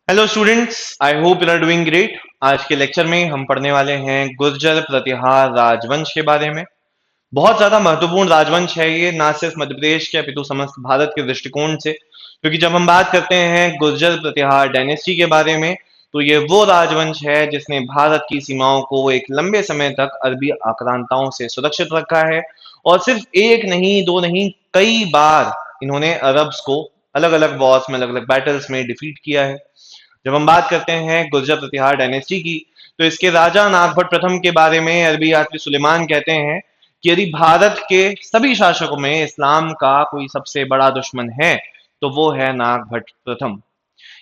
Hello students, I hope you are doing great. आज के lecture में हम पढ़ने वाले हैं गुर्जर प्रतिहार राजवंश के बारे में। बहुत ज्यादा महत्वपूर्ण राजवंश है ये, ना सिर्फ मध्य प्रदेश के अपितु समस्त भारत के दृष्टिकोण से, क्योंकि जब हम बात करते हैं गुर्जर प्रतिहार डायनेस्टी के बारे में, तो ये वो राजवंश है जिसने भारत की सीमाओं को एक लंबे समय तक अरबी आक्रांताओं से सुरक्षित रखा है। और सिर्फ एक नहीं, दो नहीं, कई बार इन्होंने अरब्स को अलग अलग वॉर्स में, अलग अलग बैटल्स में डिफीट किया है। जब हम बात करते हैं गुर्जर प्रतिहार डायनेस्टी की, तो इसके राजा नागभट्ट प्रथम के बारे में अरबी यात्री सुलेमान कहते हैं कि यदि भारत के सभी शासकों में इस्लाम का कोई सबसे बड़ा दुश्मन है तो वो है नागभट्ट प्रथम।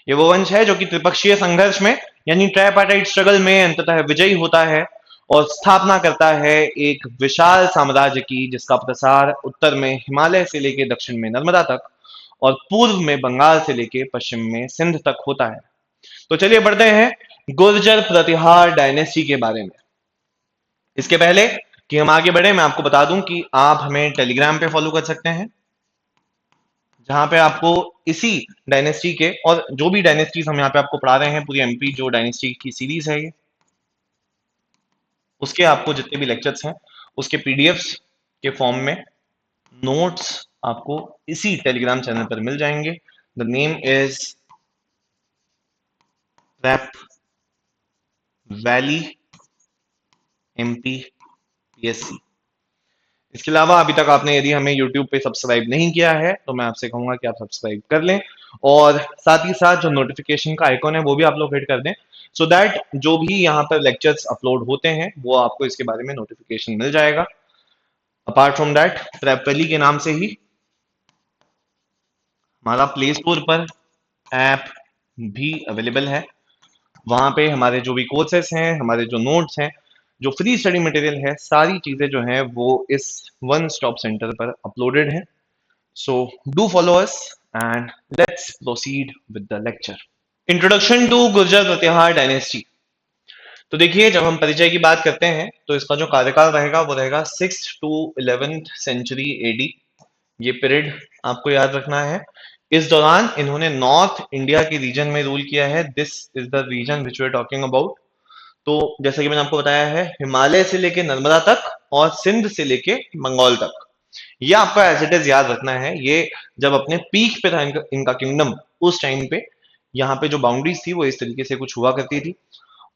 ये वो वंश है जो कि त्रिपक्षीय संघर्ष में, यानी ट्राइपार्टाइट स्ट्रगल में अंततः विजयी होता है और स्थापना करता है एक विशाल साम्राज्य की, जिसका प्रसार उत्तर में हिमालय से लेकर दक्षिण में नर्मदा तक और पूर्व में बंगाल से लेकर पश्चिम में सिंध तक होता है। तो चलिए बढ़ते हैं गुर्जर प्रतिहार डायनेस्टी के बारे में। इसके पहले कि हम आगे बढ़े, मैं आपको बता दूं कि आप हमें टेलीग्राम पे फॉलो कर सकते हैं, जहां पे आपको इसी डायनेस्टी के और जो भी डायनेस्टीज हम यहाँ पे आपको पढ़ा रहे हैं, पूरी एमपी जो डायनेस्टी की सीरीज है ये, उसके आपको जितने भी लेक्चर्स हैं उसके पीडीएफ्स के फॉर्म में नोट्स आपको इसी टेलीग्राम चैनल पर मिल जाएंगे। The name is rap valley MP PSC. इसके अलावा अभी तक आपने यदि हमें YouTube पे सब्सक्राइब नहीं किया है तो मैं आपसे कहूंगा कि आप सब्सक्राइब कर लें, और साथ ही साथ जो नोटिफिकेशन का आइकॉन है वो भी आप लोग हिट कर दें, सो दैट जो भी यहाँ पर लेक्चर्स अपलोड होते हैं वो आपको इसके बारे में नोटिफिकेशन मिल जाएगा। अपार्ट फ्रॉम दैट, प्रेपली के नाम से ही हमारा प्ले स्टोर पर ऐप भी अवेलेबल है। वहां पे हमारे जो भी कोर्सेस हैं, हमारे जो नोट्स हैं, जो फ्री स्टडी मटेरियल है, सारी चीजें जो हैं वो इस वन स्टॉप सेंटर पर अपलोडेड है। So do follow us and let's proceed with the lecture. Introduction to Gurjara Pratihara dynasty. तो देखिए, जब हम परिचय की बात करते हैं तो इसका जो कार्यकाल रहेगा वो रहेगा 6th to 11th century AD. ये पीरियड आपको याद रखना है। इस दौरान इन्होंने नॉर्थ इंडिया के रीजन में रूल किया है। This is the region which we are talking about. तो जैसे कि मैंने आपको बताया है, हिमालय से लेके नर्मदा तक और सिंध से लेके बंगाल तक, ये आपको एज इट इज याद रखना है। ये जब अपने पीक पे था इनका किंगडम, उस टाइम पे यहाँ पे जो बाउंड्रीज थी वो इस तरीके से कुछ हुआ करती थी।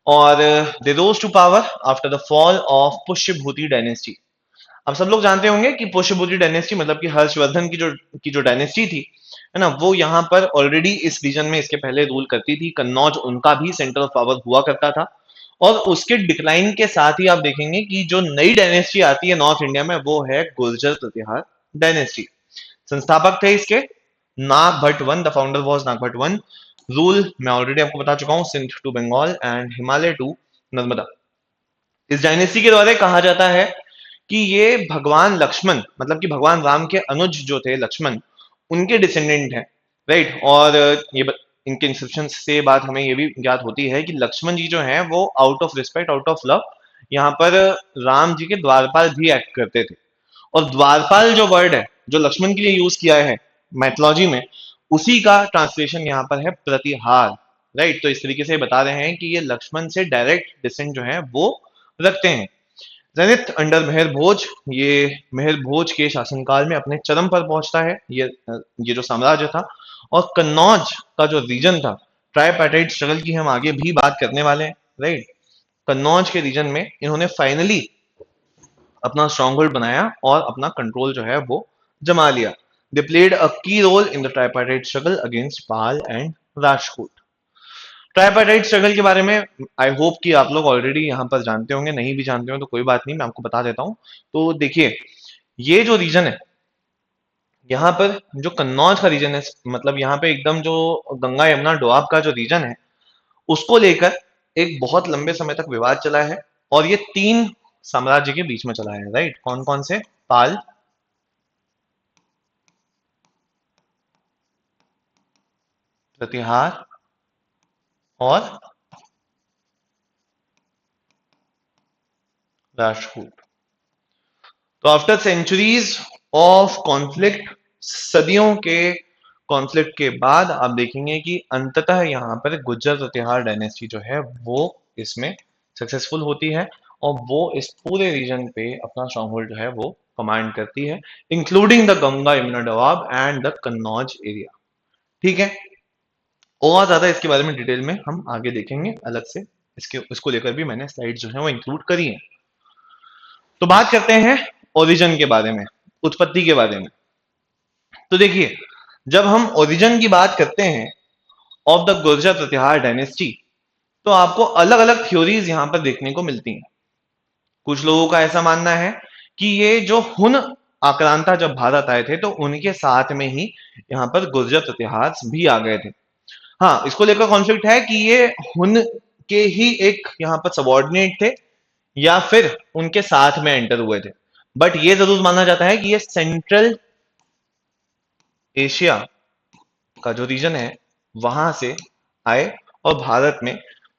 और they rose to power after the fall of Pushyabhuti dynasty. अब सब लोग जानते होंगे कि पुष्यभूति डायनेस्टी मतलब कि हर्षवर्धन की जो डायनेस्टी थी, है ना, वो यहाँ पर ऑलरेडी इस रीजन में इसके पहले रूल करती थी। कन्नौज उनका भी सेंटर ऑफ पावर हुआ करता था। और उसके डिक्लाइन के साथ ही आप देखेंगे कि जो नई डायनेस्टी आती है नॉर्थ इंडिया में वो है गुर्जर प्रतिहार डायनेस्टी। संस्थापक थे इसके Nagabhata one, the founder was Nagabhata one. Rule मैं ऑलरेडी आपको बता चुका हूं, Sindh to Bengal and Himalaya to Narmada. इस डायनेस्टी के द्वारा कहा जाता है कि ये भगवान लक्ष्मण, मतलब कि भगवान राम के अनुज जो थे लक्ष्मण, उनके डिसेंडेंट हैं, राइट। और इनके इंस्क्रिप्शन से बात हमें ये भी ज्ञात होती है कि लक्ष्मण जी जो हैं वो out of respect, out of love, यहाँ पर राम जी के द्वारपाल भी एक्ट करते थे। और द्वारपाल जो वर्ड है जो लक्ष्मण के लिए यूज किया है मैथोलॉजी में, उसी का ट्रांसलेशन यहाँ पर है प्रतिहार, राइट। तो इस तरीके से बता रहे हैं कि ये लक्ष्मण से डायरेक्ट डिसेंट जो है वो रखते हैं। जनित अंडर मेहर भोज, ये मेहर भोज के शासनकाल में अपने चरम पर पहुंचता है ये जो साम्राज्य था। और कन्नौज का जो रीजन था, ट्राइपार्टाइट स्ट्रगल की हम आगे भी बात करने वाले हैं, राइट। कन्नौज के रीजन में इन्होंने फाइनली अपना स्ट्रॉन्ग होल्ड बनाया और अपना कंट्रोल जो है वो जमा लिया। दे played a key role in the tripartite struggle against Pala and Rajput. Tripartite struggle के बारे में आई होप कि आप लोग ऑलरेडी यहाँ पर जानते होंगे, नहीं भी जानते हो तो कोई बात नहीं, मैं आपको बता देता हूँ। तो देखिए, ये जो रीजन है, यहाँ पर जो कन्नौज का रीजन है, मतलब यहाँ पे एकदम जो गंगा यमुना डोआब का जो रीजन है, उसको लेकर एक बहुत लंबे समय तक विवाद चला है। और ये तीन साम्राज्य के बीच में चला है, राइट। कौन कौन से? पाल, प्रतिहार और राजपूत। तो आफ्टर सेंचुरीज ऑफ कॉन्फ्लिक्ट, सदियों के कॉन्फ्लिक्ट के बाद आप देखेंगे कि अंततः यहाँ पर गुर्जर प्रतिहार डायनेस्टी जो है वो इसमें सक्सेसफुल होती है और वो इस पूरे रीजन पे अपना स्ट्रॉन्ग होल्ड जो है वो कमांड करती है, including the Ganga Yamuna doab and the Kannauj area. ठीक है, और ज्यादा इसके बारे में डिटेल में हम आगे देखेंगे अलग से, इसको लेकर भी मैंने स्लाइड जो है वो इंक्लूड करी है। तो बात करते हैं ओरिजिन के बारे में, उत्पत्ति के बारे में। तो देखिए, जब हम ओरिजिन की बात करते हैं of the Gurjara Pratihara dynasty, तो आपको अलग अलग थ्योरीज यहां पर देखने को मिलती हैं। कुछ लोगों का ऐसा मानना है कि ये जो हुन आक्रांता जब भारत आए थे तो उनके साथ में ही यहाँ पर गुर्जर प्रतिहार भी आ गए थे। हाँ, इसको लेकर कॉन्फ्लिक्ट है कि ये हुन के ही एक यहाँ पर सबॉर्डिनेट थे या फिर उनके साथ में एंटर हुए थे, बट ये जरूर माना जाता है कि ये सेंट्रल एशिया का जो रीजन है वहां से आए और भारत में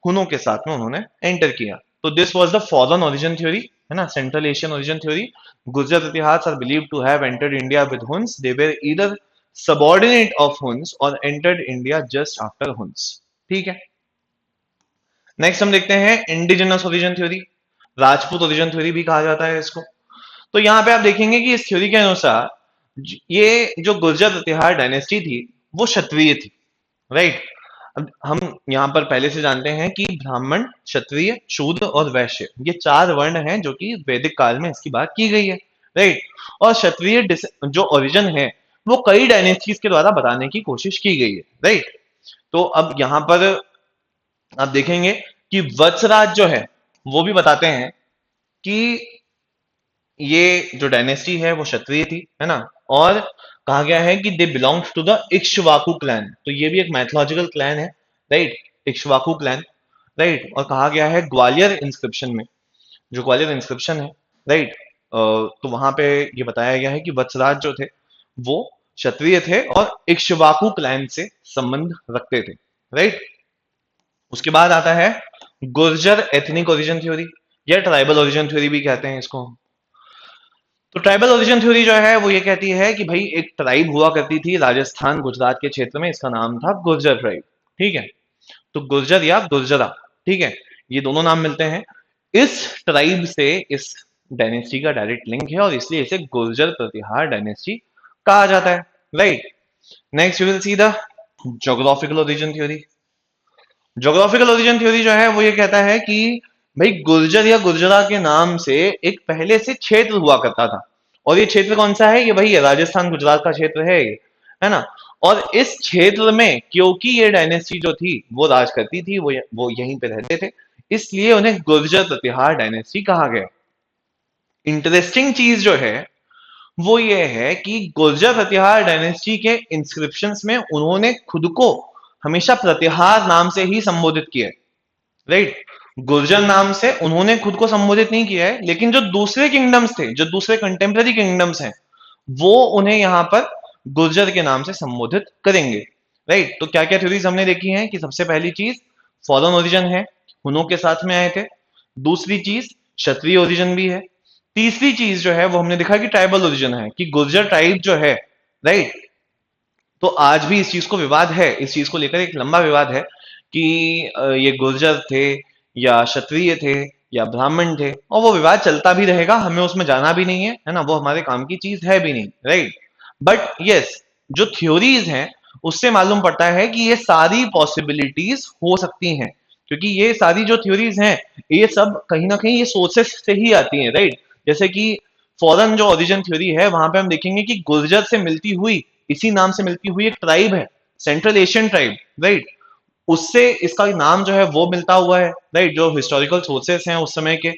हुनों के साथ में उन्होंने एंटर किया। तो this was the foreign origin theory, है ना, central Asian origin theory. Gurjara Pratihara are believed to have entered India with Huns, they were either subordinate of Huns और entered India just after Huns. ठीक है, नेक्स्ट हम देखते हैं indigenous origin theory, Rajput origin theory भी कहा जाता है इसको। तो यहाँ पे आप देखेंगे कि इस थ्योरी के अनुसार ये जो गुर्जर प्रतिहार डायनेस्टी थी वो क्षत्रिय थी, राइट। अब हम यहाँ पर पहले से जानते हैं कि ब्राह्मण, क्षत्रिय, शूद्र और वैश्य ये 4 वर्ण हैं जो कि वैदिक काल में इसकी बात की गई है, राइट। और क्षत्रिय जो ओरिजिन है वो कई डायनेस्टीज के द्वारा बताने की कोशिश की गई है, राइट। तो अब यहाँ पर आप देखेंगे कि वत्सराज जो है वो भी बताते हैं कि ये जो डायनेस्टी है वो क्षत्रिय थी, है ना। और कहा गया है कि they belongs to the Ikshvaku clan, तो ये भी एक मैथोलॉजिकल क्लैन है, राइट, इक्ष्वाकु क्लैन, राइट। और कहा गया है ग्वालियर इंस्क्रिप्शन में, जो ग्वालियर इंस्क्रिप्शन है, राइट, तो वहां पे ये बताया गया है कि वत्सराज जो थे वो क्षत्रिय थे और इक्ष्वाकु क्लैन से संबंध रखते थे, राइट। उसके बाद आता है गुर्जर एथनिक ओरिजिन थ्योरी या ट्राइबल ओरिजिन थ्योरी भी कहते हैं इसको। तो ट्राइबल ओरिजिन थ्योरी जो है वो ये कहती है कि भाई एक ट्राइब हुआ करती थी राजस्थान गुजरात के क्षेत्र में, इसका नाम था गुर्जर ट्राइब, ठीक है। तो गुर्जर या गुर्जरा, ठीक है, ये दोनों नाम मिलते हैं। इस ट्राइब से इस डायनेस्टी का डायरेक्ट लिंक है और इसलिए इसे गुर्जर प्रतिहार डायनेस्टी कहा जाता है, right. Next you will see the geographical origin theory. Geographical origin theory जो है वो ये कहता है कि भाई गुर्जर या गुर्जरा के नाम से एक पहले से क्षेत्र हुआ करता था, और ये क्षेत्र कौन सा है, ये भाई राजस्थान गुजरात का क्षेत्र है ये, है ना। और इस क्षेत्र में क्योंकि ये डायनेस्टी जो थी वो राज करती थी, वो यहीं पे रहते थे, इसलिए उन्हें गुर्जर प्रतिहार डायनेस्टी कहा गया। इंटरेस्टिंग चीज जो है वो ये है कि गुर्जर प्रतिहार डायनेस्टी के इंस्क्रिप्शंस में उन्होंने खुद को हमेशा प्रतिहार नाम से ही संबोधित किया है, राइट। गुर्जर नाम से उन्होंने खुद को संबोधित नहीं किया है, लेकिन जो दूसरे किंगडम्स थे, जो दूसरे कंटेम्प्रेरी किंगडम्स हैं, वो उन्हें यहां पर गुर्जर के नाम से संबोधित करेंगे, राइट। तो क्या क्या थ्योरीज हमने देखी हैं कि सबसे पहली चीज फॉरेन ओरिजिन है, हुनों के साथ में आए थे। दूसरी चीज क्षत्रिय ओरिजिन भी है। तीसरी चीज जो है वो हमने देखा कि ट्राइबल ओरिजिन है, कि गुर्जर ट्राइब जो है, राइट। तो आज भी इस चीज को विवाद है, इस चीज को लेकर एक लंबा विवाद है कि ये गुर्जर थे या क्षत्रिय थे या ब्राह्मण थे, और वो विवाद चलता भी रहेगा, हमें उसमें जाना भी नहीं है ना, वो हमारे काम की चीज है भी नहीं, राइट। बट यस, जो थ्योरीज हैं उससे मालूम पड़ता है कि ये सारी पॉसिबिलिटीज हो सकती हैं, क्योंकि ये सारी जो थ्योरीज हैं ये सब कहीं ना कहीं ये सोर्सेस से ही आती हैं, राइट। जैसे कि फॉरेन जो ओरिजिन थ्योरी है वहां पे हम देखेंगे कि गुर्जर से मिलती हुई, इसी नाम से मिलती हुई एक ट्राइब है, सेंट्रल एशियन ट्राइब, राइट, उससे इसका नाम जो है वो मिलता हुआ है, राइट। जो हिस्टोरिकल सोर्सेस हैं उस समय के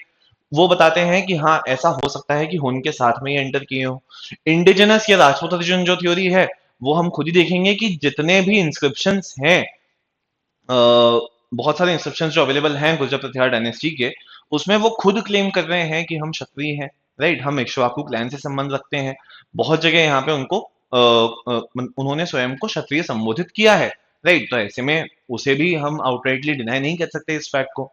वो बताते हैं कि हाँ ऐसा हो सकता है कि हुन के साथ में ही एंटर किए हो। इंडिजिनस या राजपूत ओरिजिन जो थ्योरी है वो हम खुद ही देखेंगे कि जितने भी इंस्क्रिप्शंस हैं, बहुत सारे इंस्क्रिप्शंस जो अवेलेबल हैं गुर्जर प्रतिहार डायनेस्टी के, उसमें वो खुद क्लेम कर रहे हैं कि हम क्षत्रिय हैं, राइट, हम इक्ष्वाकु क्लैन से संबंध रखते हैं। बहुत जगह यहाँ पे उनको उन्होंने स्वयं को क्षत्रिय संबोधित किया है, राइट। तो ऐसे में उसे भी हम आउटराइटली डिनाई नहीं कर सकते इस फैक्ट को।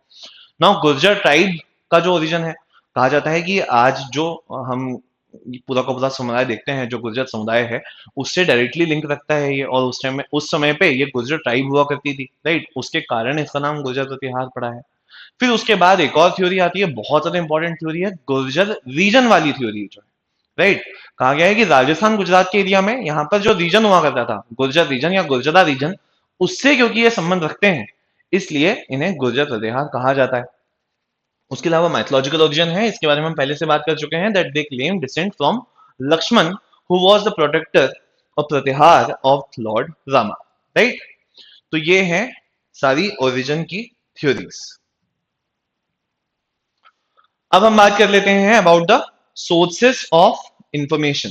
नाउ गुर्जर ट्राइब का जो ओरिजिन है, कहा जाता है कि आज जो हम पूरा का पूरा समुदाय देखते हैं, जो गुर्जर समुदाय है, उससे डायरेक्टली लिंक रखता है ये। और उस टाइम में, उस समय पे ये गुर्जर ट्राइब हुआ करती थी, राइट, उसके कारण इसका नाम गुर्जर प्रतिहार पड़ा है। फिर उसके बाद एक और थ्योरी आती है, बहुत ज्यादा इंपॉर्टेंट थ्योरी है, गुर्जर रीजन वाली थ्योरी जो है, राइट। कहा गया है कि राजस्थान गुजरात के एरिया में यहाँ पर जो रीजन हुआ करता था, गुर्जर रीजन या गुर्जरा रीजन, उससे क्योंकि ये संबंध रखते हैं, इसलिए इन्हें गुर्जर प्रतिहार कहा जाता है। उसके अलावा माइथोलॉजिकल ओरिजिन है, इसके बारे में हम पहले से बात कर चुके हैं, that they claim descent from Lakshman, who was the protector और Pratihara of lord Rama, right. तो ये है सारी ओरिजिन की थ्योरीज। अब हम बात कर लेते हैं about the sources of information.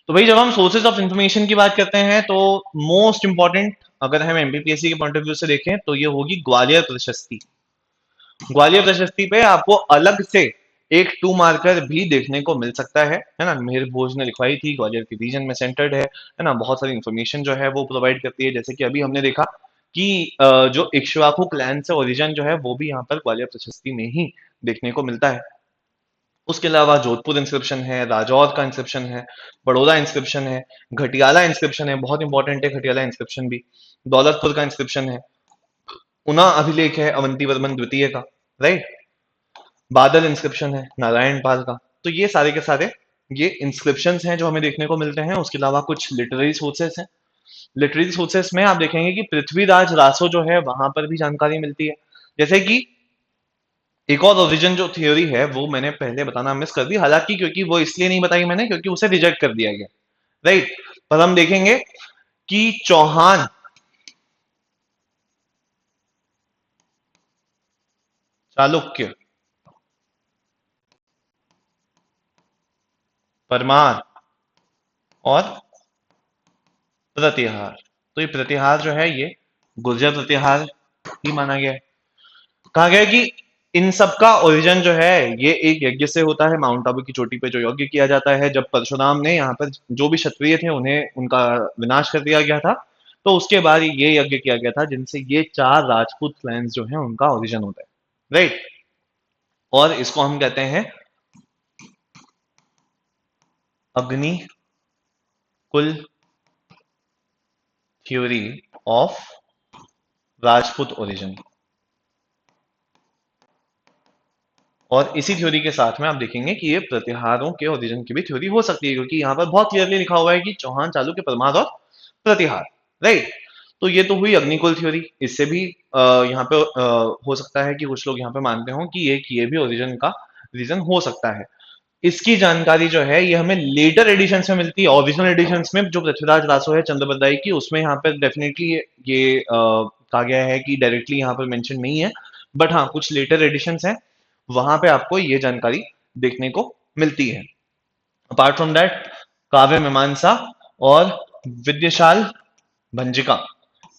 तो भाई, जब हम सोर्सेज ऑफ इंफॉर्मेशन की बात करते हैं, तो मोस्ट इंपॉर्टेंट, अगर हम एमपीपीएससी के पॉइंट ऑफ व्यू से देखें, तो ये होगी ग्वालियर प्रशस्ति। ग्वालियर प्रशस्ति पे आपको अलग से एक 2 मार्कर भी देखने को मिल सकता है ना। मिहिर भोज ने लिखवाई थी, ग्वालियर के रीजन में सेंटर्ड है ना। बहुत सारी इंफॉर्मेशन जो है वो प्रोवाइड करती है, जैसे कि अभी हमने देखा कि जो इक्ष्वाकु क्लैन से ओरिजिन जो है वो भी यहाँ पर ग्वालियर प्रशस्ति में ही देखने को मिलता है। उसके अलावा जोधपुर इंस्क्रिप्शन है, राजौर का इंस्क्रिप्शन है, बड़ौदा इंस्क्रिप्शन है, घटियाला इंस्क्रिप्शन है, बहुत इंपॉर्टेंट है घटियाला इंस्क्रिप्शन भी, दौलतपुर का इंस्क्रिप्शन है, उना अभिलेख है अवंती वर्मन द्वितीय का, राइट, बादल इंस्क्रिप्शन है नारायण पाल का। तो ये सारे के सारे ये इंस्क्रिप्शन हैं जो हमें देखने को मिलते हैं। उसके अलावा कुछ लिटरेरी सोर्सेस हैं। लिटरेरी सोर्सेस में आप देखेंगे कि पृथ्वीराज रासो जो है वहां पर भी जानकारी मिलती है। जैसे कि एक और ओरिजिन जो थ्योरी है वो मैंने पहले बताना मिस कर दी, हालांकि क्योंकि वो इसलिए नहीं बताई मैंने क्योंकि उसे रिजेक्ट कर दिया गया, राइट। पर हम देखेंगे कि चौहान, चालुक्य, परमार और प्रतिहार, तो ये प्रतिहार जो है ये गुर्जर प्रतिहार ही माना गया है। कहा गया है कि इन सब का ओरिजिन जो है ये एक यज्ञ से होता है। माउंट आबू की चोटी पे जो यज्ञ किया जाता है, जब परशुराम ने यहाँ पर जो भी क्षत्रिय थे उन्हें उनका विनाश कर दिया गया था, तो उसके बाद ये यज्ञ किया गया था, जिनसे ये 4 राजपूत क्लैंस जो है उनका ओरिजिन होता है, राइट। और इसको हम कहते हैं अग्नि कुल थ्योरी ऑफ राजपूत ओरिजिन। और इसी थ्योरी के साथ में आप देखेंगे कि ये प्रतिहारों के ओरिजिन की भी थ्योरी हो सकती है, क्योंकि यहाँ पर बहुत क्लियरली लिखा हुआ है कि चौहान, चालुक्य, परमार और प्रतिहार, राइट। तो ये तो हुई अग्निकुल थ्योरी। इससे भी यहाँ पे हो सकता है कि कुछ लोग यहाँ पे मानते हो कि ये भी ओरिजिन का रीजन हो सकता है। इसकी जानकारी जो है ये हमें लेटर एडिशन में मिलती है। ओरिजिनल एडिशन में जो पृथ्वीराज रासो है चंद्रबरदाई की, उसमें यहाँ पे डेफिनेटली ये कहा गया है कि डायरेक्टली यहाँ पर मेंशन नहीं है, बट हाँ कुछ लेटर एडिशन हैं, वहां पे आपको ये जानकारी देखने को मिलती है। अपार्ट फ्रॉम दैट, काव्य मीमांसा और विद्याशाल भंजिका,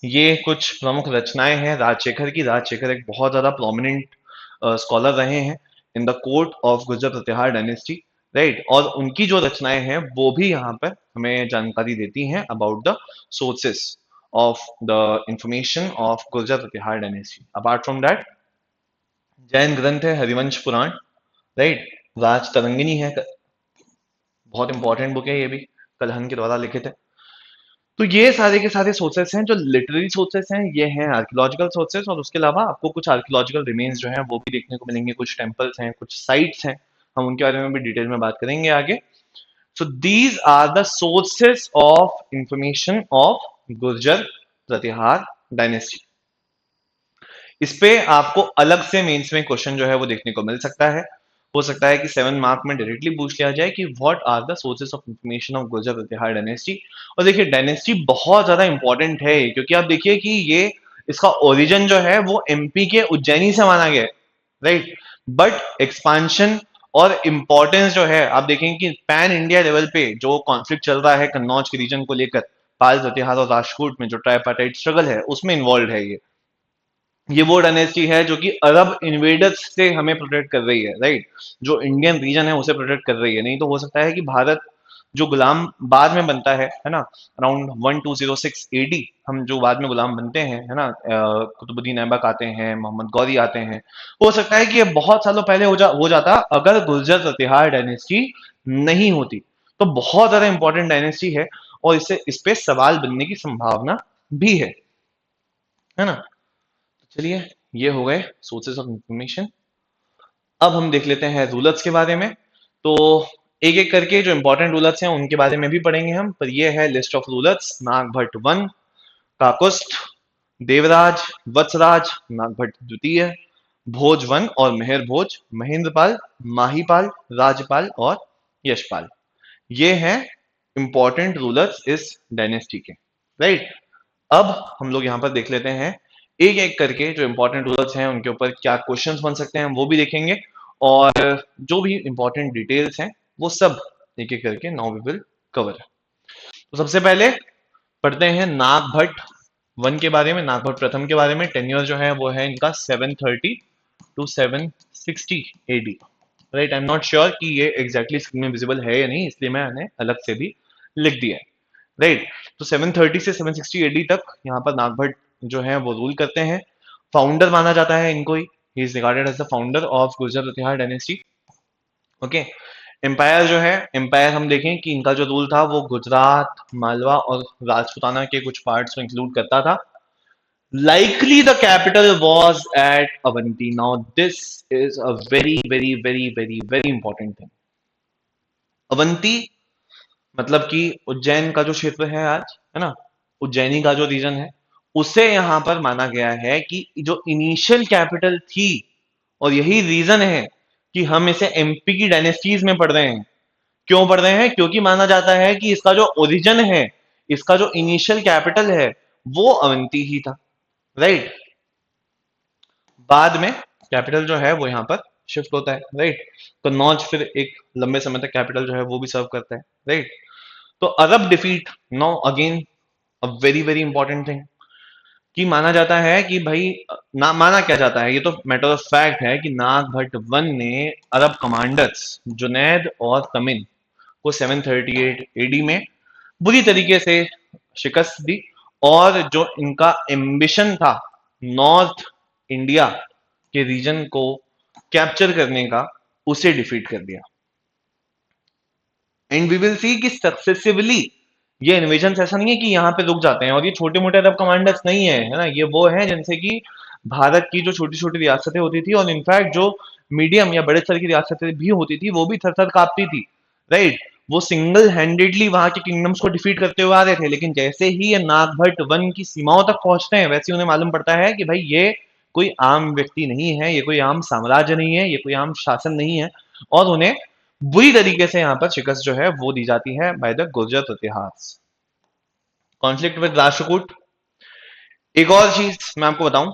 ये कुछ प्रमुख रचनाएं हैं राजशेखर की। राजशेखर एक बहुत ज्यादा प्रोमिनेंट स्कॉलर रहे हैं in the court of Gurjara Pratihara dynasty, right. और उनकी जो रचनाएं हैं वो भी यहाँ पर हमें जानकारी देती हैं about the sources of the information of Gurjara Pratihara dynasty. Apart from that, Jain ग्रंथ है हरिवंश पुराण, राइट, राज तरंगिनी है, बहुत इंपॉर्टेंट बुक है ये भी, कलहन के द्वारा लिखित है। तो ये सारे के सारे सोर्सेस हैं जो लिटरेरी सोर्सेस हैं, ये हैं आर्कियोलॉजिकल सोर्सेस। और उसके अलावा आपको कुछ आर्कियोलॉजिकल रिमेन्स जो हैं वो भी देखने को मिलेंगे, कुछ टेम्पल्स हैं, कुछ साइट्स हैं, हम उनके बारे में भी डिटेल में बात करेंगे आगे। So these are the sources of information of Gurjara Pratihara dynasty. इस पे आपको अलग से मेंस में क्वेश्चन जो है वो देखने को मिल सकता है। हो सकता है कि 7 मार्क में डायरेक्टली पूछ लिया जाए कि what are the sources of information of Gurjara Pratihara dynasty. और देखिए डायनेस्टी बहुत ज्यादा इंपॉर्टेंट है, क्योंकि आप देखिए कि ये इसका ओरिजिन जो है वो एमपी के उज्जैनी से माना गया है, राइट। बट एक्सपांशन और इंपॉर्टेंस जो है आप देखेंगे कि पैन इंडिया लेवल पे जो कॉन्फ्लिक्ट चल रहा है कन्नौज के रीजन को लेकर, पाल प्रतिहार और राजपूत में जो ट्राइपार्टाइट स्ट्रगल है उसमें इन्वॉल्व है ये वो डायनेस्टी है जो कि अरब इन्वेडर्स से हमें प्रोटेक्ट कर रही है, राइट। जो इंडियन रीजन है उसे प्रोटेक्ट कर रही है। नहीं तो हो सकता है कि भारत जो गुलाम बाद में बनता है ना, अराउंड 1206 एडी हम जो बाद में गुलाम बनते हैं, है ना, कुतुबुद्दीन ऐबक आते हैं, मोहम्मद गौरी आते हैं, हो सकता है कि ये बहुत सालों पहले हो जाता अगर गुर्जर प्रतिहार डायनेस्टी नहीं होती। तो बहुत ज्यादा इंपॉर्टेंट डायनेस्टी है और इससे इस पे सवाल बनने की संभावना भी है ना। चलिए, ये हो गए सोर्सेस ऑफ इंफॉर्मेशन। अब हम देख लेते हैं रूलर्स के बारे में। तो एक एक करके जो इंपॉर्टेंट रूलर्स हैं उनके बारे में भी पढ़ेंगे हम, पर ये है list of rulers. Nagabhata one, Kakustha, Devraj, Vatsaraj, Nagabhata द्वितीय, भोज वन और मेहर भोज, महेंद्रपाल, माहीपाल, राजपाल और यशपाल। ये हैं इंपॉर्टेंट रूलर्स इस डायनेस्टी के, राइट। अब हम लोग यहाँ पर देख लेते हैं एक एक करके जो इंपॉर्टेंट रूलर्स हैं उनके ऊपर क्या क्वेश्चंस बन सकते हैं, हम वो भी देखेंगे। और जो भी इंपॉर्टेंट डिटेल्स हैं वो सब एक एक करके नाउ वी विल कवर। तो सबसे पहले पढ़ते हैं नागभट्ट वन के बारे में, नागभट्ट प्रथम के बारे में। टेन्योर जो है वो है इनका 730 to 760 AD, right. I am not sure कि ये एग्जैक्टली स्क्रीन में विजिबल है या नहीं, इसलिए मैंने अलग से भी लिख दिया है, राइट। तो 730 से 760 एडी तक यहाँ पर नागभट्ट जो है वो रूल करते हैं। फाउंडर माना जाता है इनको ही is regarded as the founder of Gurjara Pratihara dynasty. Okay. Empire जो है, एम्पायर हम देखें कि इनका जो रूल था वो गुजरात, मालवा और राजपुताना के कुछ पार्ट्स को इंक्लूड करता था। Likely the capital was at Avanti. Now this is a very very very very very important thing. Avanti मतलब कि उज्जैन का जो क्षेत्र है आज, है ना, उज्जैनी का जो रीजन है, उसे यहां पर माना गया है कि जो इनिशियल कैपिटल थी, और यही रीजन है कि हम इसे एमपी की डायनेस्टीज में पढ़ रहे हैं। क्यों पढ़ रहे हैं? क्योंकि माना जाता है कि इसका जो ओरिजिन है, इसका जो इनिशियल कैपिटल है, वो अवंती ही था, राइट। बाद में कैपिटल जो है वो यहाँ पर शिफ्ट होता है, राइट। कन्नौज फिर एक लंबे समय तक कैपिटल जो है वो भी सर्व करता है, राइट। तो Arab defeat, no again a very very important thing, कि माना जाता है कि भाई, ना माना क्या जाता है, ये तो मैटर ऑफ फैक्ट है कि नागभट्ट वन ने अरब कमांडर्स जुनैद और तमिन को 738 एडी में बुरी तरीके से शिकस्त दी, और जो इनका एम्बिशन था नॉर्थ इंडिया के रीजन को कैप्चर करने का, उसे डिफीट कर दिया। एंड वी विल सी कि सक्सेसिवली ये इन्वेजन ऐसा नहीं है कि यहाँ पे रुक जाते हैं, और ये छोटे मोटे अरब कमांडर्स नहीं है ना, ये वो हैं जिनसे कि भारत की जो छोटी छोटी रियासतें होती थी, और इनफैक्ट जो मीडियम या बड़े स्तर की रियासतें भी होती थी, वो भी थर थर कांपती थी, राइट। वो सिंगल हैंडेडली वहां के किंगडम्स को डिफीट करते हुए आ रहे थे, लेकिन जैसे ही ये नागभट्ट वन की सीमाओं तक पहुंचते हैं, वैसे ही उन्हें मालूम पड़ता है कि भाई ये कोई आम व्यक्ति नहीं है, ये कोई आम साम्राज्य नहीं है, ये कोई आम शासन नहीं है, और उन्हें बुरी तरीके से यहाँ पर शिकस्त जो है वो दी जाती है बाय द गुर्जर इतिहास। कॉन्फ्लिक्ट विद राष्ट्रकूट, एक और चीज मैं आपको बताऊं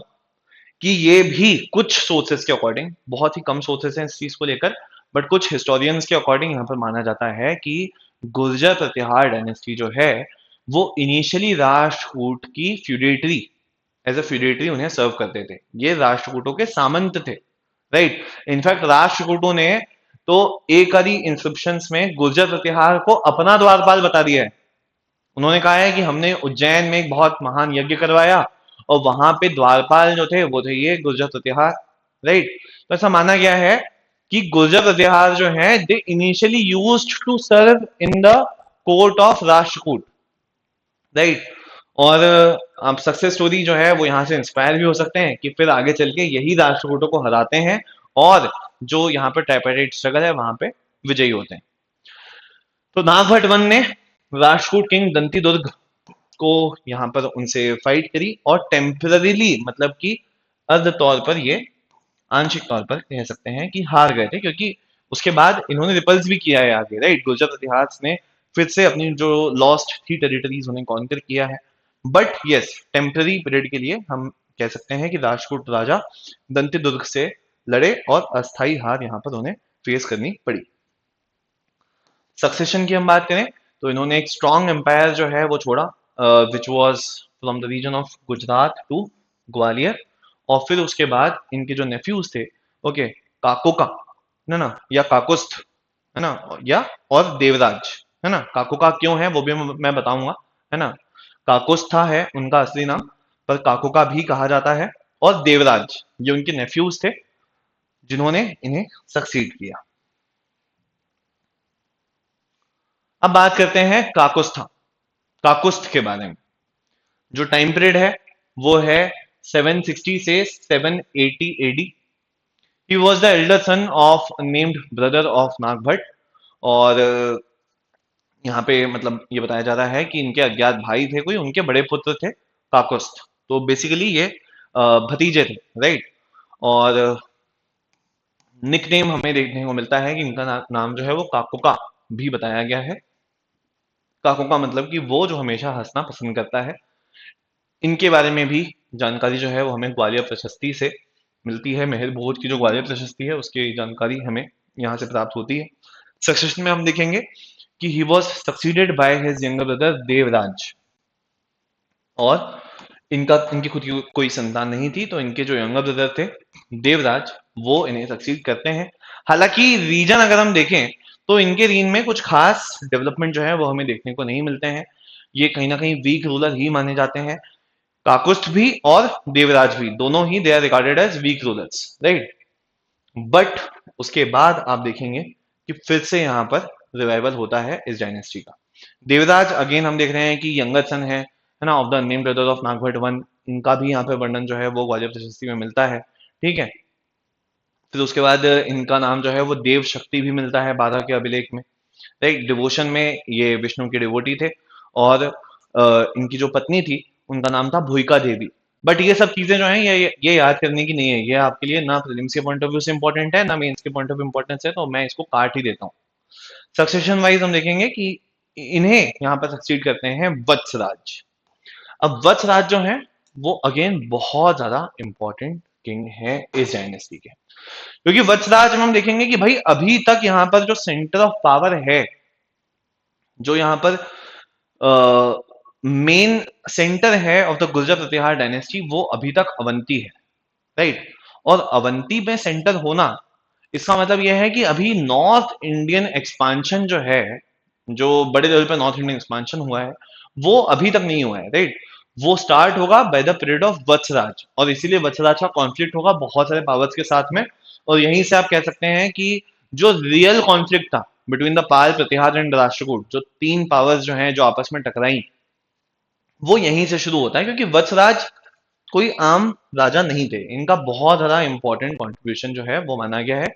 कि ये भी कुछ सोर्सेस के अकॉर्डिंग, बहुत ही कम सोर्सेस हैं इस चीज को लेकर, बट कुछ हिस्टोरियंस के अकॉर्डिंग यहाँ पर माना जाता है कि गुर्जर प्रतिहार डायनेस्टी जो है वो इनिशियली राष्ट्रकूट की फ्यूडेटरी, एज अ फ्यूडेटरी उन्हें सर्व करते थे। ये राष्ट्रकूटों के सामंत थे, राइट। इनफैक्ट राष्ट्रकूटों ने तो एक आदि इंस्क्रिप्शंस में गुर्जर प्रतिहार को अपना द्वारपाल बता दिया है। उन्होंने कहा है कि हमने उज्जैन में एक बहुत महान यज्ञ करवाया, और वहां पे द्वारपाल जो थे वो थे ये गुर्जर प्रतिहार, राइट। तो ऐसा माना गया है कि गुर्जर प्रतिहार जो है they initially used to serve in the court of Rashtrakuta, right. और अब सक्सेस स्टोरी जो है वो यहाँ से इंस्पायर भी हो सकते हैं कि फिर आगे चल के यही राष्ट्रकूटों को हराते हैं, और जो यहाँ पे ट्राइपार्टाइट स्ट्रगल है वहां पे विजयी होते हैं। तो नागभट्ट वन ने राष्ट्रकूट किंग दंती दुर्ग को यहाँ पर उनसे फाइट करी, और टेम्पररीली मतलब कि अर्ध तौर पर ये, आंशिक तौर पर कह सकते हैं कि हार गए थे, क्योंकि उसके बाद इन्होंने रिपल्स भी किया है आगे, राइट। गुर्जर इतिहास ने फिर से अपनी जो लॉस्ट थी टेरिटरीज उन्हें कॉन्कर किया है, बट यस टेम्पररी पीरियड के लिए हम कह सकते हैं कि राजपूत राजा दंती दुर्ग से लड़े, और अस्थाई हार यहाँ पर उन्हें फेस करनी पड़ी। सक्सेशन की हम बात करें तो इन्होंने एक स्ट्रॉन्ग एम्पायर जो है वो छोड़ा, which was from the region of Gujarat to Gwalior, और फिर उसके बाद इनके जो नेफ्यूज थे, ओके, काकोका है ना, या काकुस्थ है ना, या और देवराज है ना। काकोका क्यों है वो भी मैं बताऊंगा, है ना। काकुस्था है उनका असली नाम, पर काकोका भी कहा जाता है, और देवराज ये उनके नेफ्यूज थे जिन्होंने इन्हें सक्सीड किया। अब बात करते हैं काकुस्थ के बारे में। जो टाइम पीरियड है वो है 760 से 780 AD. He was the elder son of named brother of Nagabhata. और यहाँ पे मतलब ये बताया जा रहा है कि इनके अज्ञात भाई थे कोई, उनके बड़े पुत्र थे काकुस्थ। तो बेसिकली ये भतीजे थे, राइट। और निकनेम हमें देखने को मिलता है कि इनका नाम जो है वो काकुका भी बताया गया है। काकुका मतलब कि वो जो हमेशा हंसना पसंद करता है। इनके बारे में भी जानकारी जो है वो हमें ग्वालियर प्रशस्ति से मिलती है। मेहर भोज की जो ग्वालियर प्रशस्ति है उसकी जानकारी हमें यहाँ से प्राप्त होती है। सक्सेशन में हम देखेंगे कि he was succeeded by his younger brother Devraj. और इनकी खुद की कोई संतान नहीं थी, तो इनके जो यंगर ब्रदर थे देवराज, वो इन्हें सक्सीड करते हैं। हालांकि रीजन अगर हम देखें तो इनके रीजन में कुछ खास डेवलपमेंट जो है वो हमें देखने को नहीं मिलते हैं। ये कहीं ना कहीं वीक रूलर ही माने जाते हैं। काकुस्थ भी और देवराज भी, दोनों ही they are regarded as weak rulers, right. But उसके बाद आप देखेंगे कि फिर से यहाँ पर रिवाइवल होता है इस डायनेस्टी का। देवराज अगेन हम देख रहे हैं कि यंगर सन है ना, of the name brother of Nagabhata one. इनका भी यहाँ पे वर्णन जो है वो ग्वालियर प्रशस्ति में मिलता है, ठीक है। फिर उसके बाद इनका नाम जो है वो देव शक्ति भी मिलता है 12 के अभिलेख में, राइट। डिवोशन में ये विष्णु के डिवोटी थे। और इनकी जो पत्नी थी उनका नाम था भूमिका देवी। बट ये सब चीजें जो हैं ये याद करने की नहीं है, ये आपके लिए ना प्रीलिम्स के पॉइंट ऑफ व्यू से इंपॉर्टेंट है ना मेंस के पॉइंट ऑफ इंपॉर्टेंस है, तो मैं इसको काट ही देता हूँ। सक्सेशन वाइज हम देखेंगे कि इन्हें यहाँ पर सक्सीड करते हैं वत्सराज। अब वत्सराज जो है वो अगेन बहुत ज्यादा इंपॉर्टेंट किंग है इस डायनेस्टी के। क्योंकि वत्सराज में हम देखेंगे कि भाई अभी तक यहाँ पर जो सेंटर ऑफ पावर है, जो यहाँ पर मेन सेंटर है of the Gurjara Pratihara dynasty, वो अभी तक अवंती है, राइट। और अवंती में सेंटर होना, इसका मतलब यह है कि अभी नॉर्थ इंडियन एक्सपांशन जो है, जो बड़े लेवल पे नॉर्थ इंडियन एक्सपांशन हुआ है, वो अभी तक नहीं हुआ है, राइट। वो स्टार्ट होगा by the period of Vatsaraja, और इसीलिए वत्सराज का कॉन्फ्लिक्ट होगा बहुत सारे पावर्स के साथ में। और यहीं से आप कह सकते हैं कि जो रियल कॉन्फ्लिक्ट था between the Pala, Pratihara and Rashtrakuta, जो तीन पावर्स जो हैं जो आपस में टकराई, वो यहीं से शुरू होता है। क्योंकि वत्सराज कोई आम राजा नहीं थे, इनका बहुत ज्यादा इंपॉर्टेंट कंट्रीब्यूशन जो है वो माना गया है।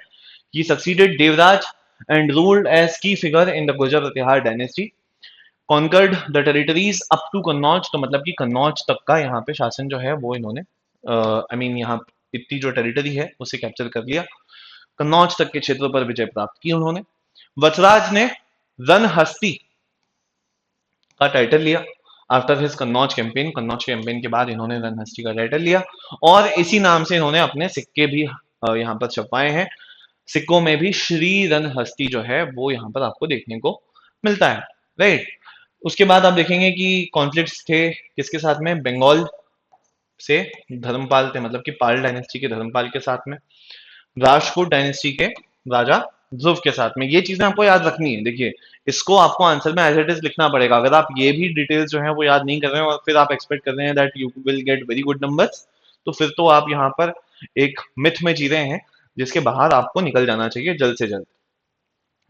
He succeeded Devraj and ruled as key figure in the Gujar Pratihar dynasty. Conquered the territories up to Kannauj, तो मतलब कि कन्नौज तक का यहाँ पे शासन जो है वो इन्होंने आई मीन यहाँ इतनी जो टेरिटरी है उसे कैप्चर कर लिया। कन्नौज तक के क्षेत्रों पर विजय प्राप्त की उन्होंने। वत्सराज ने रणहस्ती का टाइटल लिया after his Kannauj campaign. Kannauj campaign के बाद इन्होंने रणहस्ती का टाइटल लिया, और इसी नाम से इन्होंने अपने सिक्के भी यहाँ पर छपवाए हैं। सिक्कों में भी श्री रणहस्ती जो है वो यहाँ पर आपको देखने को मिलता है, राइट। उसके बाद आप देखेंगे कि कॉन्फ्लिक्ट्स थे किसके साथ में, बंगाल से धर्मपाल थे, मतलब कि पाल डायनेस्टी के धर्मपाल के साथ में, राष्ट्रकूट डायनेस्टी के राजा ध्रुव के साथ में। ये चीजें आपको याद रखनी है। देखिए, इसको आपको आंसर में एज इट इज लिखना पड़ेगा। अगर आप ये भी डिटेल्स जो है वो याद नहीं कर रहे हैं और फिर आप एक्सपेक्ट कर रहे हैं that you will get very good numbers, तो फिर तो आप यहाँ पर एक मिथ में जी रहे हैं जिसके बाहर आपको निकल जाना चाहिए जल्द से जल्द,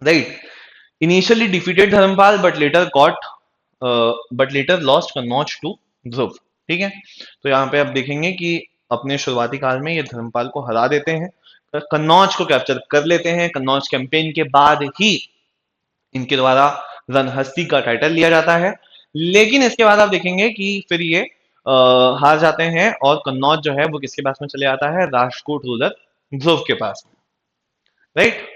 right. Initially defeated Dharmapala but later lost Kannauj to Dhruva, ठीक है। तो यहाँ पे आप देखेंगे कि अपने शुरुआती काल में ये धर्मपाल को हरा देते हैं, कन्नौज को कैप्चर कर लेते हैं। कन्नौज कैंपेन के बाद ही इनके द्वारा रणहस्ती का टाइटल लिया जाता है। लेकिन इसके बाद आप देखेंगे कि फिर ये हार जाते हैं, और कन्नौज जो है वो किसके पास में चले आता है, राष्ट्रकूट रूलर ध्रुव के पास में, राइट।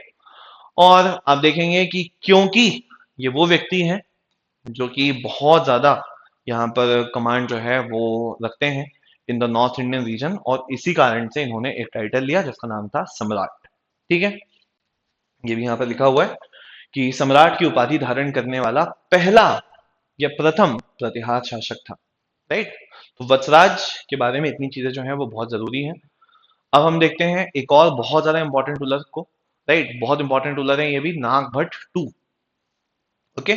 और आप देखेंगे कि क्योंकि ये वो व्यक्ति हैं जो कि बहुत ज्यादा यहाँ पर कमांड जो है वो रखते हैं in the north Indian reason, और इसी कारण से इन्होंने एक टाइटल लिया जिसका नाम था सम्राट, ठीक है। ये भी यहाँ पर लिखा हुआ है कि सम्राट की उपाधि धारण करने वाला पहला या प्रथम प्रतिहार शासक था, राइट। तो वत्सराज के बारे में इतनी चीजें जो है वो बहुत जरूरी हैं। अब हम देखते हैं एक और बहुत ज्यादा इंपॉर्टेंट रूलर को, राइट। बहुत इंपॉर्टेंट रूलर है ये भी, नागभट्ट टू, ओके।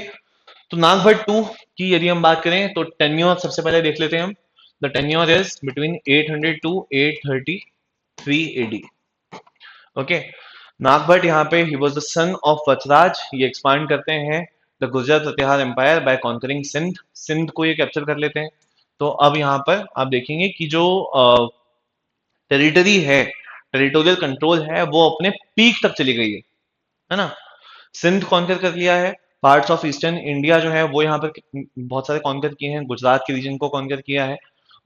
तो नागभट्ट टू की यदि हम बात करें तो टेन्योर सबसे पहले देख लेते हैं हम। The tenure is between 800 to 833 AD, okay. Nagabhata यहाँ पे ही was the son of Vatsaraja, ये एक्सपांड करते हैं the Gurjara Pratihara empire by conquering Sindh, Sindh को ये कैप्चर कर लेते हैं। तो अब यहाँ पर आप देखेंगे कि जो टेरिटरी है, टेरिटोरियल कंट्रोल है, वो अपने पीक तक चली गई है ना। सिंध कॉन्कर कर लिया है, पार्ट्स ऑफ ईस्टर्न इंडिया जो है वो यहाँ पर बहुत सारे कॉन्कर किए हैं, गुजरात के रीजन को कॉन्कर किया है।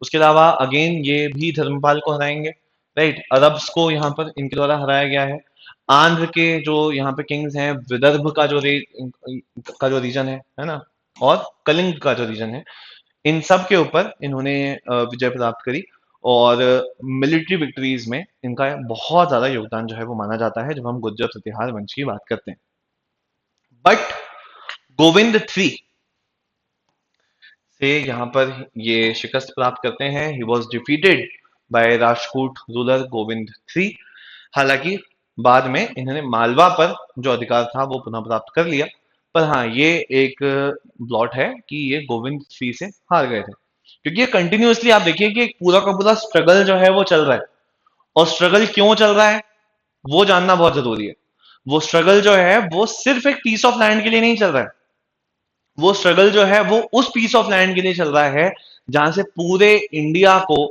उसके अलावा अगेन ये भी धर्मपाल को हराएंगे, राइट। अरब्स को यहाँ पर इनके द्वारा हराया गया है। आंध्र के जो यहाँ पे किंग्स हैं, विदर्भ का जो रीजन है ना, और कलिंग का जो रीजन है, इन सब के ऊपर इन्होंने विजय प्राप्त करी। और मिलिट्री विक्ट्रीज में इनका बहुत ज्यादा योगदान जो है वो माना जाता है जब हम गुर्जर प्रतिहार वंश की बात करते हैं। बट गोविंद थ्री से यहाँ पर ये शिकस्त प्राप्त करते हैं। He was defeated by Rajput ruler Govind three. हालांकि बाद में इन्होंने मालवा पर जो अधिकार था वो पुनः प्राप्त कर लिया। पर हाँ, ये एक ब्लॉट है कि ये गोविंद थ्री से हार गए थे, क्योंकि ये कंटिन्यूअसली आप देखिए कि एक पूरा का पूरा स्ट्रगल जो है वो चल रहा है। और स्ट्रगल क्यों चल रहा है वो जानना बहुत जरूरी है। वो स्ट्रगल जो है वो सिर्फ एक पीस ऑफ लैंड के लिए नहीं चल रहा है, वो स्ट्रगल जो है वो उस पीस ऑफ लैंड के लिए चल रहा है जहां से पूरे इंडिया को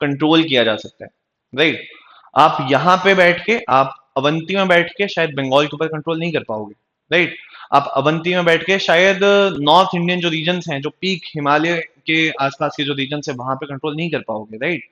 कंट्रोल किया जा सकता है, राइट। आप यहां पे बैठ के, आप अवंती में बैठ के शायद बंगाल के ऊपर कंट्रोल नहीं कर पाओगे, राइट। आप अवंती में बैठ के शायद नॉर्थ इंडियन जो रीजन्स हैं, जो पीक हिमालय के आसपास के जो रीजन्स है, वहां पे कंट्रोल नहीं कर पाओगे, राइट।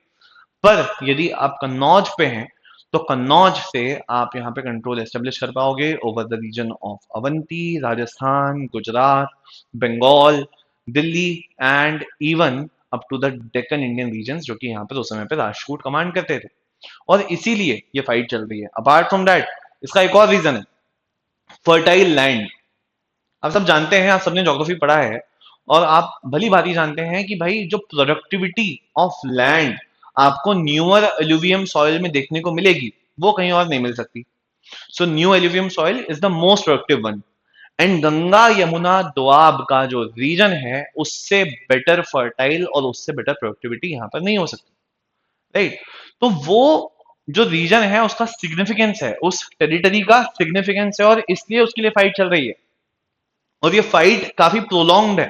पर यदि आप कन्नौज पे हैं तो कन्नौज से आप यहाँ पे कंट्रोल एस्टेब्लिश कर पाओगे over the region of Avanti, Rajasthan, Gujarat, Bengal, Delhi and even up to the Deccan Indian region, जो कि यहाँ पे उस समय पे राजपूत कमांड करते थे। और इसीलिए ये फाइट चल रही है। अपार्ट फ्रॉम दैट, इसका एक और रीजन है, फर्टाइल लैंड। आप सब जानते हैं, आप सबने ज्योग्राफी पढ़ा है, और आप भली भांति जानते हैं कि भाई जो प्रोडक्टिविटी ऑफ लैंड आपको न्यूअर एल्यूवियम सॉइल में देखने को मिलेगी वो कहीं और नहीं मिल सकती। So new alluvium soil is the most productive one, and Ganga Yamuna Doab का जो रीजन है उससे बेटर फर्टाइल और उससे बेटर प्रोडक्टिविटी यहाँ पर नहीं हो सकती, राइट। तो वो जो रीजन है उसका सिग्निफिकेंस है, उस टेरिटरी का सिग्निफिकेंस है, और इसलिए उसके लिए फाइट चल रही है। और ये फाइट काफी प्रोलॉन्ग्ड है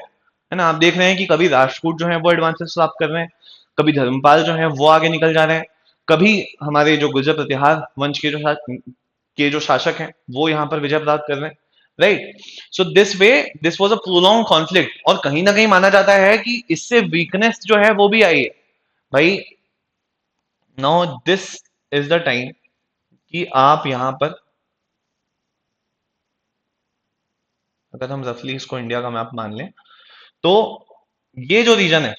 ना। आप देख रहे हैं कि कभी राजपूत जो है वो एडवांटेज प्राप्त कर रहे हैं, कभी धर्मपाल जो है वो आगे निकल जा रहे हैं, कभी हमारे जो गुर्जर प्रतिहार वंश के जो शासक हैं वो यहाँ पर विजय प्राप्त कर रहे हैं, right. So this was a prolong conflict, और कहीं ना कहीं माना जाता है कि इससे वीकनेस जो है वो भी आई है भाई। Now this is the time कि आप यहाँ पर, अगर हम रफली इसको इंडिया का मैप मान लें, तो ये जो रीजन है,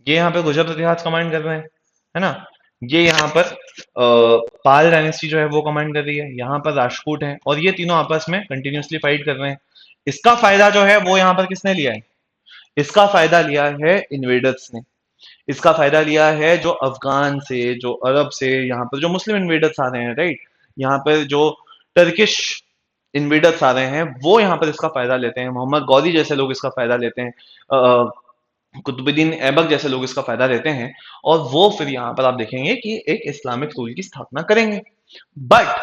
ये यहाँ पे गुजरात इतिहास कमांड कर रहे हैं, है ना। ये यहाँ पर पाल डायनेस्टी जो है वो कमांड कर रही है, यहाँ पर राजपूत है, और ये तीनों आपस में कंटिन्यूअसली फाइट कर रहे हैं। इसका फायदा जो है वो यहाँ पर किसने लिया है? इसका फायदा लिया है इन्वेडर्स ने। इसका फायदा लिया है जो अफगान से, जो अरब से, यहाँ पर जो मुस्लिम इन्वेडर्स आ रहे हैं, राइट। यहाँ पर जो टर्किश इन्वेडर्स आ रहे हैं वो यहाँ पर इसका फायदा लेते हैं। मोहम्मद गौरी जैसे लोग इसका फायदा लेते हैं, कुतुबुद्दीन ऐबक जैसे लोग इसका फायदा लेते हैं, और वो फिर यहाँ पर आप देखेंगे कि एक इस्लामिक रूल की स्थापना करेंगे। बट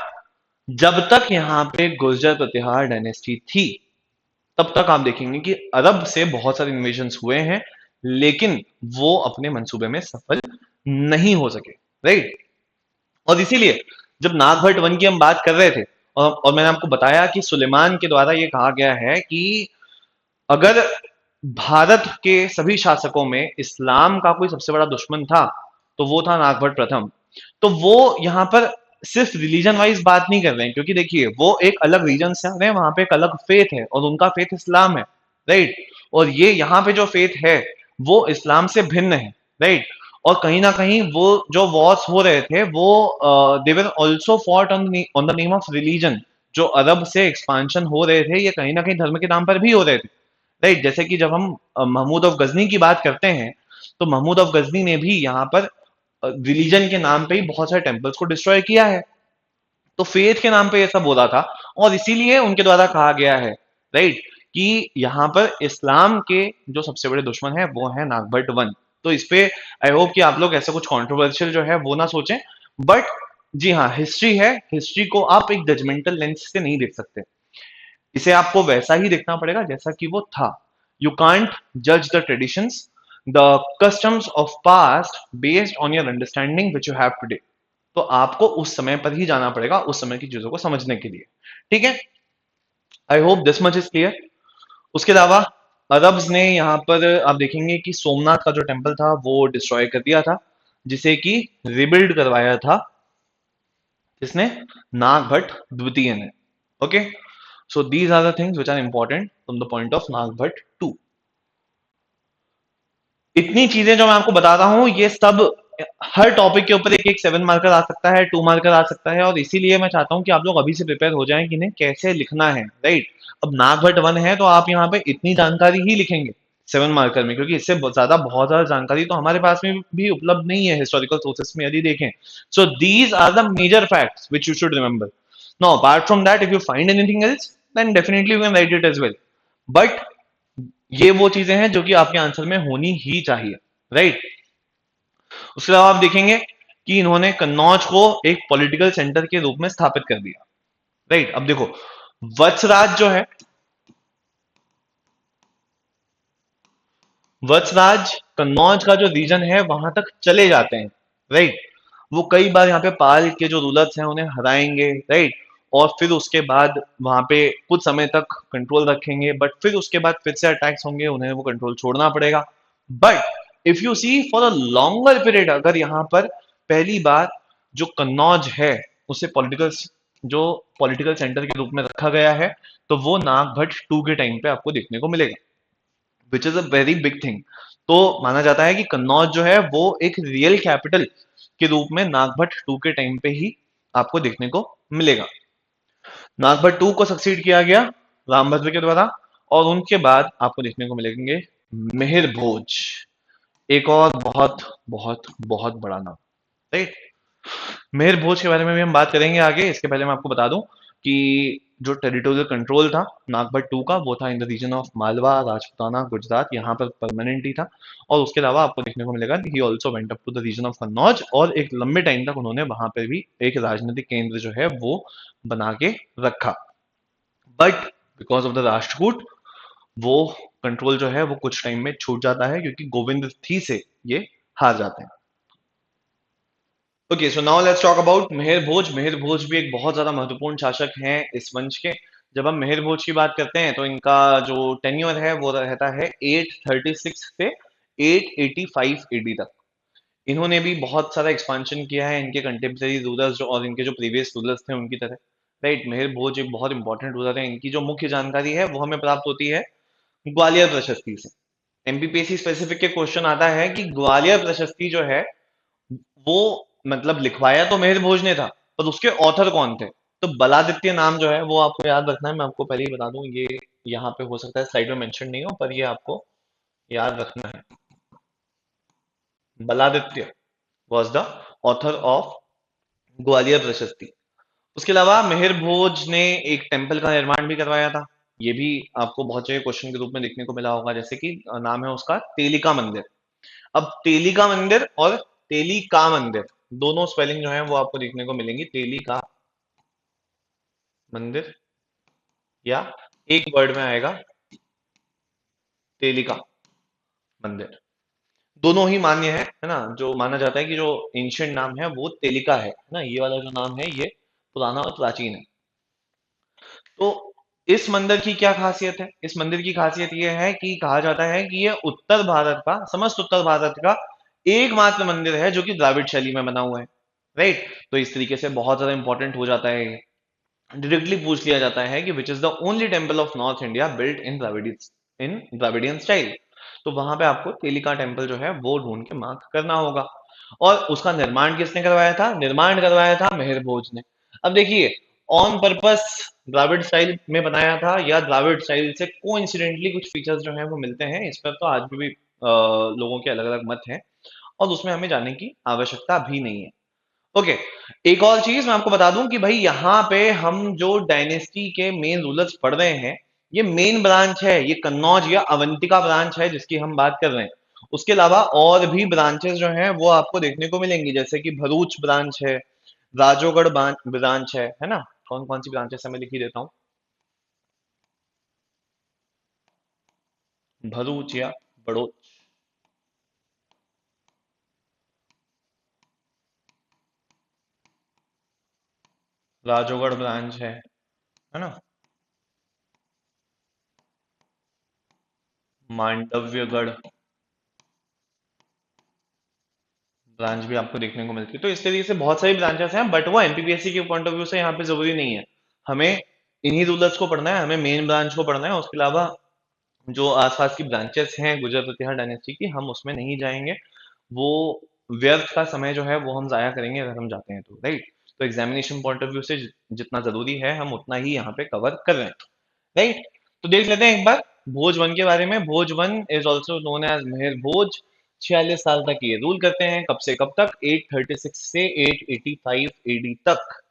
जब तक यहाँ पे गुर्जर प्रतिहार डायनेस्टी थी तब तक आप देखेंगे कि अरब से बहुत सारे इन्वेजन हुए हैं, लेकिन वो अपने मंसूबे में सफल नहीं हो सके, राइट। और इसीलिए जब नागभट्ट वन की हम बात कर रहे थे, और मैंने आपको बताया कि सुलेमान के द्वारा ये कहा गया है कि अगर भारत के सभी शासकों में इस्लाम का कोई सबसे बड़ा दुश्मन था तो वो था नागभट्ट प्रथम। तो वो यहाँ पर सिर्फ रिलीजन वाइज बात नहीं कर रहे हैं, क्योंकि देखिए वो एक अलग रीजन से आ रहे हैं, वहां पे एक अलग फेथ है और उनका फेथ इस्लाम है, राइट। और ये यहाँ पे जो फेथ है वो इस्लाम से भिन्न है, राइट। और कहीं ना कहीं वो जो वॉर्स हो रहे थे वो they were also fought on the name of religion. जो अरब से एक्सपांशन हो रहे थे ये कहीं ना कहीं धर्म के नाम पर भी हो रहे थे, राइट। जैसे कि जब हम महमूद ऑफ गजनी की बात करते हैं तो महमूद ऑफ गजनी ने भी यहाँ पर रिलीजन के नाम पे ही बहुत सारे टेम्पल्स को डिस्ट्रॉय किया है। तो फेथ के नाम पे ये सब बोला था, और इसीलिए उनके द्वारा कहा गया है, राइट, कि यहाँ पर इस्लाम के जो सबसे बड़े दुश्मन है वो है नागभट्ट वन। तो इस पे आई होप कि आप लोग ऐसा कुछ कंट्रोवर्शियल जो है वो ना सोचें। बट जी हाँ, हिस्ट्री है, हिस्ट्री को आप एक जजमेंटल लेंस से नहीं देख सकते। इसे आपको वैसा ही देखना पड़ेगा जैसा कि वो था। यू कांट जज the traditions, the customs of past based on your understanding which you have today. तो आपको उस समय पर ही जाना पड़ेगा, उस समय की चीजों को समझने के लिए। ठीक है, I hope this much is clear. उसके अलावा अरब्स ने यहाँ पर आप देखेंगे कि सोमनाथ का जो टेम्पल था वो डिस्ट्रॉय कर दिया था, जिसे कि रिबिल्ड करवाया था किसने? नागभट्ट द्वितीय ने। Okay, so these are the things which are important from the point of Nagabhata two. इतनी चीजें जो मैं आपको बता रहा हूं ये सब हर टॉपिक के ऊपर एक एक 7 मार्कर आ सकता है, 2 मार्कर आ सकता है, और इसीलिए मैं चाहता हूं कि आप लोग अभी से प्रिपेयर हो जाएं कि इन्हें कैसे लिखना है। राइट, अब नागभट्ट 1 है तो आप यहाँ पे इतनी जानकारी ही लिखेंगे 7 मार्कर में, क्योंकि इससे ज्यादा बहुत ज्यादा जानकारी तो हमारे पास में भी उपलब्ध नहीं है हिस्टोरिकल सोर्सेस में यदि देखें। So these are the major facts which you should remember. Now apart from that if you find anything else then definitely you can write it as well, but ये वो चीजें हैं जो कि आपके आंसर में होनी ही चाहिए। राइट, उसके अलावा आप देखेंगे कि इन्होंने कन्नौज को एक पॉलिटिकल सेंटर के रूप में स्थापित कर दिया। राइट, अब देखो वत्सराज जो है, वत्सराज कन्नौज का जो रीजन है वहां तक चले जाते हैं। राइट, वो कई बार यहाँ पे पाल के जो रूलर्स हैं उन्हें हराएंगे। राइट, और फिर उसके बाद वहां पे कुछ समय तक कंट्रोल रखेंगे, बट फिर उसके बाद फिर से अटैक्स होंगे, उन्हें वो कंट्रोल छोड़ना पड़ेगा। But if you see for a longer period, अगर यहाँ पर पहली बार जो कन्नौज है उसे पॉलिटिकल सेंटर के रूप में रखा गया है, तो वो नागभट्ट 2 के टाइम पे आपको देखने को मिलेगा, which is a very big thing. तो माना जाता है कि कन्नौज जो है वो एक रियल कैपिटल के रूप में नागभट्ट 2 के टाइम पे ही आपको देखने को मिलेगा। नागभट्ट 2 को सक्सीड किया गया रामभद्र के द्वारा, और उनके बाद आपको देखने को मिलेंगे मिहिर भोज, एक और बहुत बहुत बहुत बड़ा नाम। राइट, मेहर भोज के बारे में भी हम बात करेंगे आगे। इसके पहले मैं आपको बता दूं कि जो टेरिटोरियल कंट्रोल था नागभट्ट 2 का वो था in the region of Malwa, Rajputana, Gujarat, यहाँ पर परमानेंट ही था। और उसके अलावा आपको देखने को मिलेगा कि he also went up to the region of Kannauj, और एक लंबे टाइम तक उन्होंने वहां पर भी एक राजनीतिक केंद्र जो है वो बना के रखा। But because of the Rashtrakuta वो कंट्रोल जो है वो कुछ टाइम में छूट जाता है, क्योंकि गोविंद थी से ये हार जाते हैं। Okay, so now let's talk about Mihir Bhoj. Mihir Bhoj भी एक बहुत ज्यादा महत्वपूर्ण शासक हैं इस वंश के। जब हम मेहर भोज की बात करते हैं तो इनका जो टेन्योर है वो रहता है 836 से 885 एडी तक। इन्होंने भी बहुत सारा एक्सपांशन किया है इनके कंटेम्प्रेरी रूलर्स जो और इनके जो प्रीवियस रूलर्स थे उनकी तरह। राइट, मेहर भोज एक बहुत इंपॉर्टेंट रूलर है। इनकी जो मुख्य जानकारी है वो हमें प्राप्त होती है ग्वालियर प्रशस्ति से। एमपीपीएससी स्पेसिफिक के क्वेश्चन आता है कि ग्वालियर प्रशस्ति जो है वो मतलब लिखवाया तो मेहर भोज ने था, पर उसके ऑथर कौन थे? तो बलादित्य नाम जो है वो आपको याद रखना है। मैं आपको पहले ही बता दूं, ये यहाँ पे हो सकता है स्लाइड में मेंशन नहीं हो, पर ये आपको याद रखना है। Baladitya was the author of Gwalior prashasti. उसके अलावा मेहर भोज ने एक टेम्पल का निर्माण भी करवाया था। ये भी आपको बहुत जगह क्वेश्चन के रूप में देखने को मिला होगा, जैसे कि नाम है उसका तेलिका मंदिर। अब तेलिका मंदिर और तेलिका मंदिर दोनों स्पेलिंग जो है वो आपको देखने को मिलेंगी, तेलिका मंदिर, या एक वर्ड में आएगा तेलिका मंदिर। दोनों ही मान्य है ना। जो माना जाता है कि जो एंशियंट नाम है वो तेलिका है ना, ये वाला जो नाम है ये पुराना और प्राचीन है। तो इस मंदिर की क्या खासियत है? इस मंदिर की खासियत यह है कि कहा जाता है कि यह उत्तर भारत का, समस्त उत्तर भारत का एकमात्र मंदिर है जो कि द्राविड़ शैली में बना हुआ है। राइट, तो इस तरीके से बहुत ज्यादा इंपॉर्टेंट हो जाता है। डायरेक्टली पूछ लिया जाता है कि which is the only temple of north India built in Dravidian style. तो वहां पे आपको तेलिका टेम्पल जो है वो ढूंढ के मार्क करना होगा। और उसका निर्माण किसने करवाया था? निर्माण करवाया था मेहर भोज ने। अब देखिए, ऑन पर्पस द्राविड स्टाइल में बनाया था या द्राविड स्टाइल से कोइंसिडेंटली कुछ फीचर्स जो हैं वो मिलते हैं, इस पर तो आज भी लोगों के अलग अलग मत हैं, और उसमें हमें जाने की आवश्यकता भी नहीं है। ओके, एक और चीज मैं आपको बता दूं कि भाई यहाँ पे हम जो डायनेस्टी के मेन रूलर्स पढ़ रहे हैं, ये मेन ब्रांच है, ये कन्नौज या अवंतिका ब्रांच है जिसकी हम बात कर रहे हैं। उसके अलावा और भी ब्रांचेस जो हैं वो आपको देखने को मिलेंगी, जैसे कि भरूच ब्रांच है, राजोगढ़ ब्रांच है ना। कौन कौन सी ब्रांचेस है मैं लिख ही देता हूँ। भरूच या बड़ोच। राजोगढ़ ब्रांच है ना। मांडव्यगढ़ ब्रांच भी आपको देखने को मिलती है। तो इस तरीके से बहुत सारी ब्रांचेस हैं, बट वो एमपीपीएससी के पॉइंट ऑफ व्यू से यहाँ पे जरूरी नहीं है। हमें इन्हीं रूलर्स को पढ़ना है, हमें मेन ब्रांच को पढ़ना है। उसके अलावा जो आसपास की ब्रांचेस हैं गुजर प्रतिहार डायनेस्टी की, हम उसमें नहीं जाएंगे। वो व्यर्थ का समय जो है वो हम जाया करेंगे अगर हम जाते हैं तो, राइट। तो एग्जामिनेशन पॉइंट ऑफ व्यू से जितना जरूरी है हम उतना ही यहाँ पे कवर कर रहे हैं, राइट। तो देख लेते हैं एक बार भोज वन के बारे में। Bhoj one is also known as Mihir Bhoj. 46 साल तक ये रूल करते हैं। कब से कब तक? 836 से 885 एडी तक।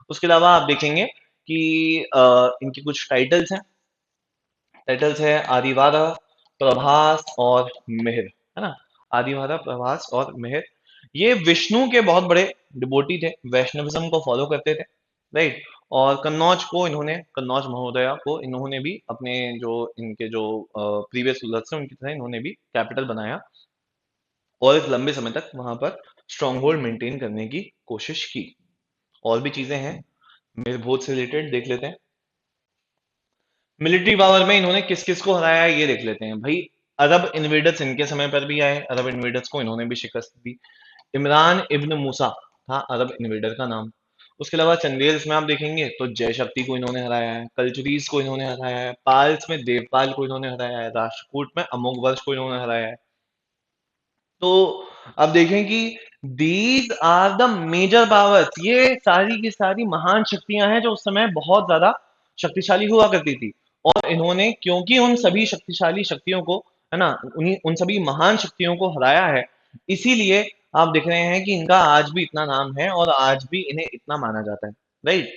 उसके अलावा आप देखेंगे कि इनकी कुछ टाइटल्स हैं। टाइटल्स है आदिवादा, प्रभास और मिहिर, है ना। आदिवादा, प्रभास और मिहिर। ये विष्णु के बहुत बड़े डिबोटी थे, वैष्णविज्म को फॉलो करते थे, राइट। और कन्नौज को इन्होंने, कन्नौज महोदया को इन्होंने भी अपने जो इनके जो प्रीवियस रूलर्स थे उनकी तरह इन्होंने भी कैपिटल बनाया और एक लंबे समय तक वहां पर स्ट्रॉन्ग होल्ड मेंटेन करने की कोशिश की। और भी चीजें हैं मिहिर से रिलेटेड, देख लेते हैं। मिलिट्री पावर में इन्होंने किस किस को हराया है ये देख लेते हैं भाई। अरब इन्वेडर्स इनके समय पर भी आए, अरब इन्वेडर्स को इन्होंने भी शिकस्त दी। इमरान इब्न मूसा था अरब इन्वेडर का नाम। उसके अलावा चंदेल्स में आप देखेंगे तो जय शक्ति को इन्होंने हराया है, कलचुरीज को इन्होंने हराया है, पाल्स में देवपाल को इन्होंने हराया है, राष्ट्रकूट में अमोघ वर्ष को इन्होंने हराया है। तो अब देखें कि these are the major powers, ये सारी की सारी महान शक्तियां हैं जो उस समय बहुत ज्यादा शक्तिशाली हुआ करती थी। और इन्होंने क्योंकि उन सभी शक्तिशाली शक्तियों को, है ना, उन्हीं उन सभी महान शक्तियों को हराया है, इसीलिए आप देख रहे हैं कि इनका आज भी इतना नाम है और आज भी इन्हें इतना माना जाता है, राइट।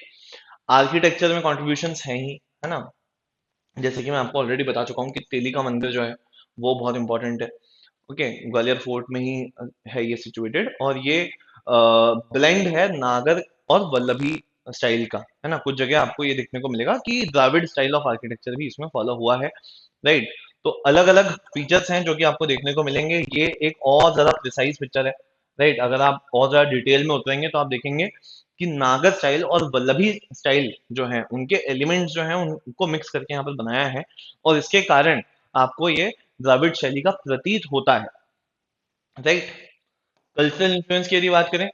आर्किटेक्चर में कॉन्ट्रीब्यूशंस हैं ही, है ना। जैसे कि मैं आपको ऑलरेडी बता चुका हूँ कि तेली का मंदिर जो है वो बहुत इंपॉर्टेंट है। ओके, ग्वालियर फोर्ट में ही है ये सिचुएटेड। और ये ब्लेंड है नागर और वल्लभी स्टाइल का, है ना। कुछ जगह आपको ये देखने को मिलेगा कि द्राविड स्टाइल ऑफ आर्किटेक्चर भी इसमें फॉलो हुआ है, राइट। तो अलग अलग फीचर्स हैं जो कि आपको देखने को मिलेंगे। ये एक और ज्यादा प्रिसाइज पिक्चर है, राइट। अगर आप और ज्यादा डिटेल में उतरेंगे तो आप देखेंगे कि नागर स्टाइल और वल्लभी स्टाइल जो है उनके एलिमेंट्स जो हैं उनको मिक्स करके यहाँ पर बनाया है। और इसके कारण आपको ये द्राविड शैली का प्रतीत होता है, राइट। कल्चरल इन्फ्लुएंस की यदि बात करें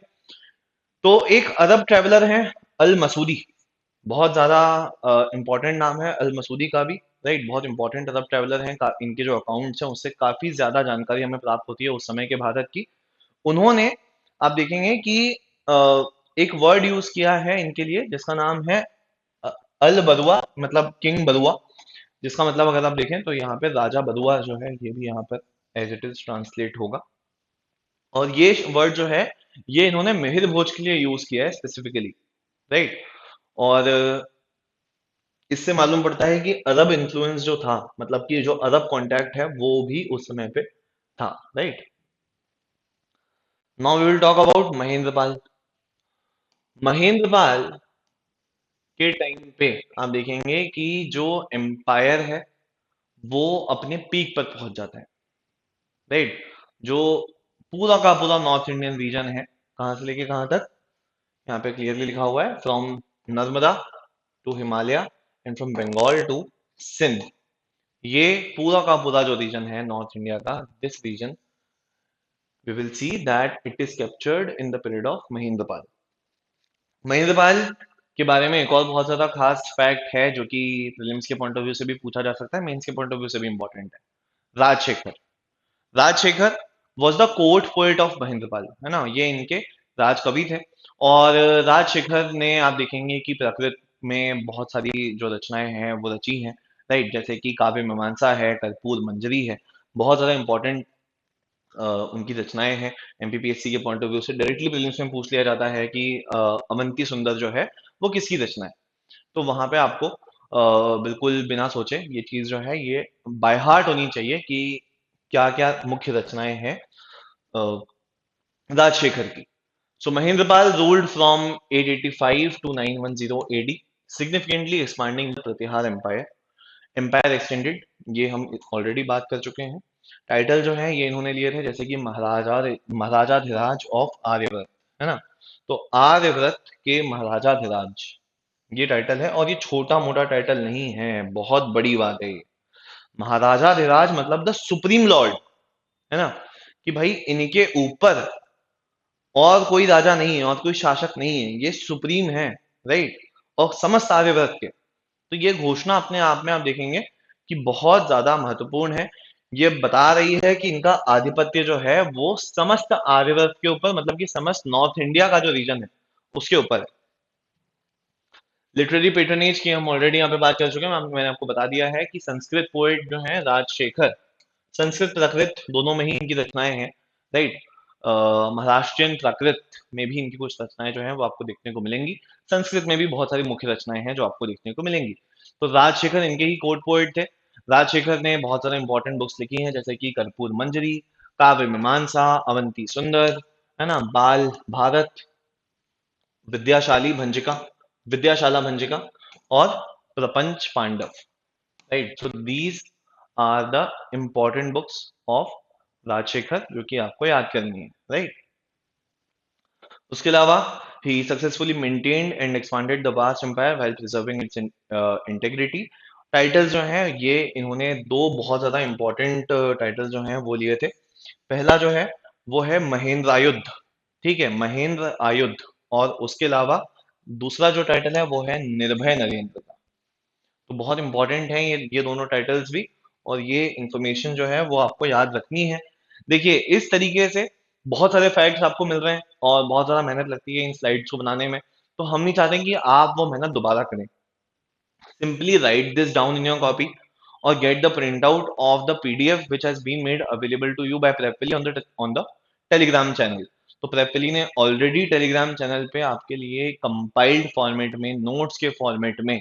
तो एक अरब ट्रेवलर है अल मसूदी, बहुत ज्यादा इंपॉर्टेंट नाम है अल मसूदी का भी, राइट। बहुत इंपॉर्टेंट अरब ट्रेवलर हैं। इनके जो अकाउंट्स हैं उससे काफी ज्यादा जानकारी हमें प्राप्त होती है उस समय के भारत की। उन्होंने, आप देखेंगे कि अ, एक वर्ड यूज किया है इनके लिए जिसका नाम है अ, अल बरुआ, मतलब किंग बरुआ। जिसका मतलब अगर आप देखें तो यहाँ पे राजा बरुआ जो है ये भी यहाँ पर एज इट इज ट्रांसलेट होगा। और ये वर्ड जो है ये इन्होंने मिहिर भोज के लिए यूज किया है स्पेसिफिकली, राइट। और इससे मालूम पड़ता है कि अरब इन्फ्लुएंस जो था, मतलब कि जो अरब कांटेक्ट है वो भी उस समय पे था, right. Now we will talk about Mahendrapala. Mahendrapala के टाइम पे आप देखेंगे कि जो एम्पायर है वो अपने पीक पर पहुंच जाता है, राइट। जो पूरा का पूरा नॉर्थ इंडियन रीजन है, कहां से लेके कहां तक, यहाँ पे क्लियरली लिखा हुआ है, from Narmada to Himalaya and from Bengal to Sindh. ये पूरा का पूरा जो रीजन है नॉर्थ इंडिया का, this region we will see that it is captured in the period of Mahendrapala. Mahendrapala के बारे में एक और बहुत ज्यादा खास फैक्ट है जो कि प्रीलिम्स के पॉइंट ऑफ व्यू से भी पूछा जा सकता है, मेंस के पॉइंट ऑफ व्यू से भी इंपॉर्टेंट है। Rajashekhara. Rajashekhara was the court poet of Mahendrapala, है ना। ये इनके राज कवि थे। और राजशेखर ने, आप देखेंगे कि प्राकृत में बहुत सारी जो रचनाएं हैं वो रची हैं, राइट। जैसे कि काव्य मीमांसा है, कर्पूर मंजरी है, बहुत ज्यादा इंपॉर्टेंट उनकी रचनाएं हैं। एमपीपीएससी के पॉइंट ऑफ व्यू से डायरेक्टली प्रीलिम्स में पूछ लिया जाता है कि अवंती सुंदर जो है वो किसकी रचना है। तो वहां पे आपको बिल्कुल बिना सोचे ये चीज जो है ये बाय हार्ट होनी चाहिए कि क्या क्या मुख्य रचनाएं हैं अ, राजशेखर की। So Mahendrapal ruled from 885 to 910 AD, significantly expanding the Pratihar Empire. Empire extended, ये हम ऑलरेडी बात कर चुके हैं। टाइटल जो है ये इन्होंने लिए थे जैसे कि महाराजाधिराज ऑफ आर्यव्रत, है ना। तो आर्यव्रत के महाराजाधिराज, ये टाइटल है, और ये छोटा मोटा टाइटल नहीं है, बहुत बड़ी बात है ये। महाराजाधिराज मतलब द सुप्रीम लॉर्ड, है ना, कि भाई इनके ऊपर और कोई राजा नहीं है और कोई शासक नहीं है, ये सुप्रीम है, राइट। और समस्त आर्यव्रत के, तो ये घोषणा अपने आप में आप देखेंगे कि बहुत ज्यादा महत्वपूर्ण है। ये बता रही है कि इनका आधिपत्य जो है वो समस्त आर्यवर्त के ऊपर, मतलब कि समस्त नॉर्थ इंडिया का जो रीजन है उसके ऊपर है। लिटरेरी पेट्रनेज की हम ऑलरेडी यहाँ पे बात कर चुके हैं, मैंने आपको बता दिया है कि संस्कृत पोएट जो है राजशेखर, संस्कृत प्राकृत दोनों में ही इनकी रचनाएं हैं, राइट। महाराष्ट्रियन प्राकृत में भी इनकी कुछ रचनाएं जो है वो आपको देखने को मिलेंगी। संस्कृत में भी बहुत सारी मुख्य रचनाएं हैं जो आपको देखने को मिलेंगी। तो राजशेखर इनके ही कोर्ट पोएट थे। राजशेखर ने बहुत सारे इंपॉर्टेंट बुक्स लिखी हैं जैसे कि कर्पूर मंजरी, काव्य मीमांसा, अवंती सुंदर, है ना, बाल भारत, विद्याशाली भंजिका, विद्याशाला भंजिका, और Prapancha Pandava, right. So these are the important books of Rajshekhar जो कि आपको याद करनी है, राइट। उसके अलावा ही successfully maintained and expanded the vast empire while preserving its integrity. Titles जो हैं ये इन्होंने दो बहुत ज्यादा इंपॉर्टेंट टाइटल्स जो हैं वो लिए थे। पहला जो है वो है महेंद्र आयुध, ठीक है, महेंद्र आयुध। और उसके अलावा दूसरा जो टाइटल है वो है निर्भय नरेंद्र का। तो बहुत इंपॉर्टेंट है ये दोनों टाइटल्स भी, और ये इंफॉर्मेशन जो है वो आपको याद रखनी है। देखिए इस तरीके से बहुत सारे फैक्ट्स आपको मिल रहे हैं और बहुत ज्यादा मेहनत लगती है इन स्लाइड्स को बनाने में, तो हम नहीं चाहते कि आप वो मेहनत दोबारा करें। Simply write this down in your copy or get the printout of the PDF which has been made available to you by Preply on the Telegram channel. तो प्रेपली ने ऑलरेडी टेलीग्राम चैनल पे आपके लिए कंपाइल्ड फॉर्मेट में, notes के format में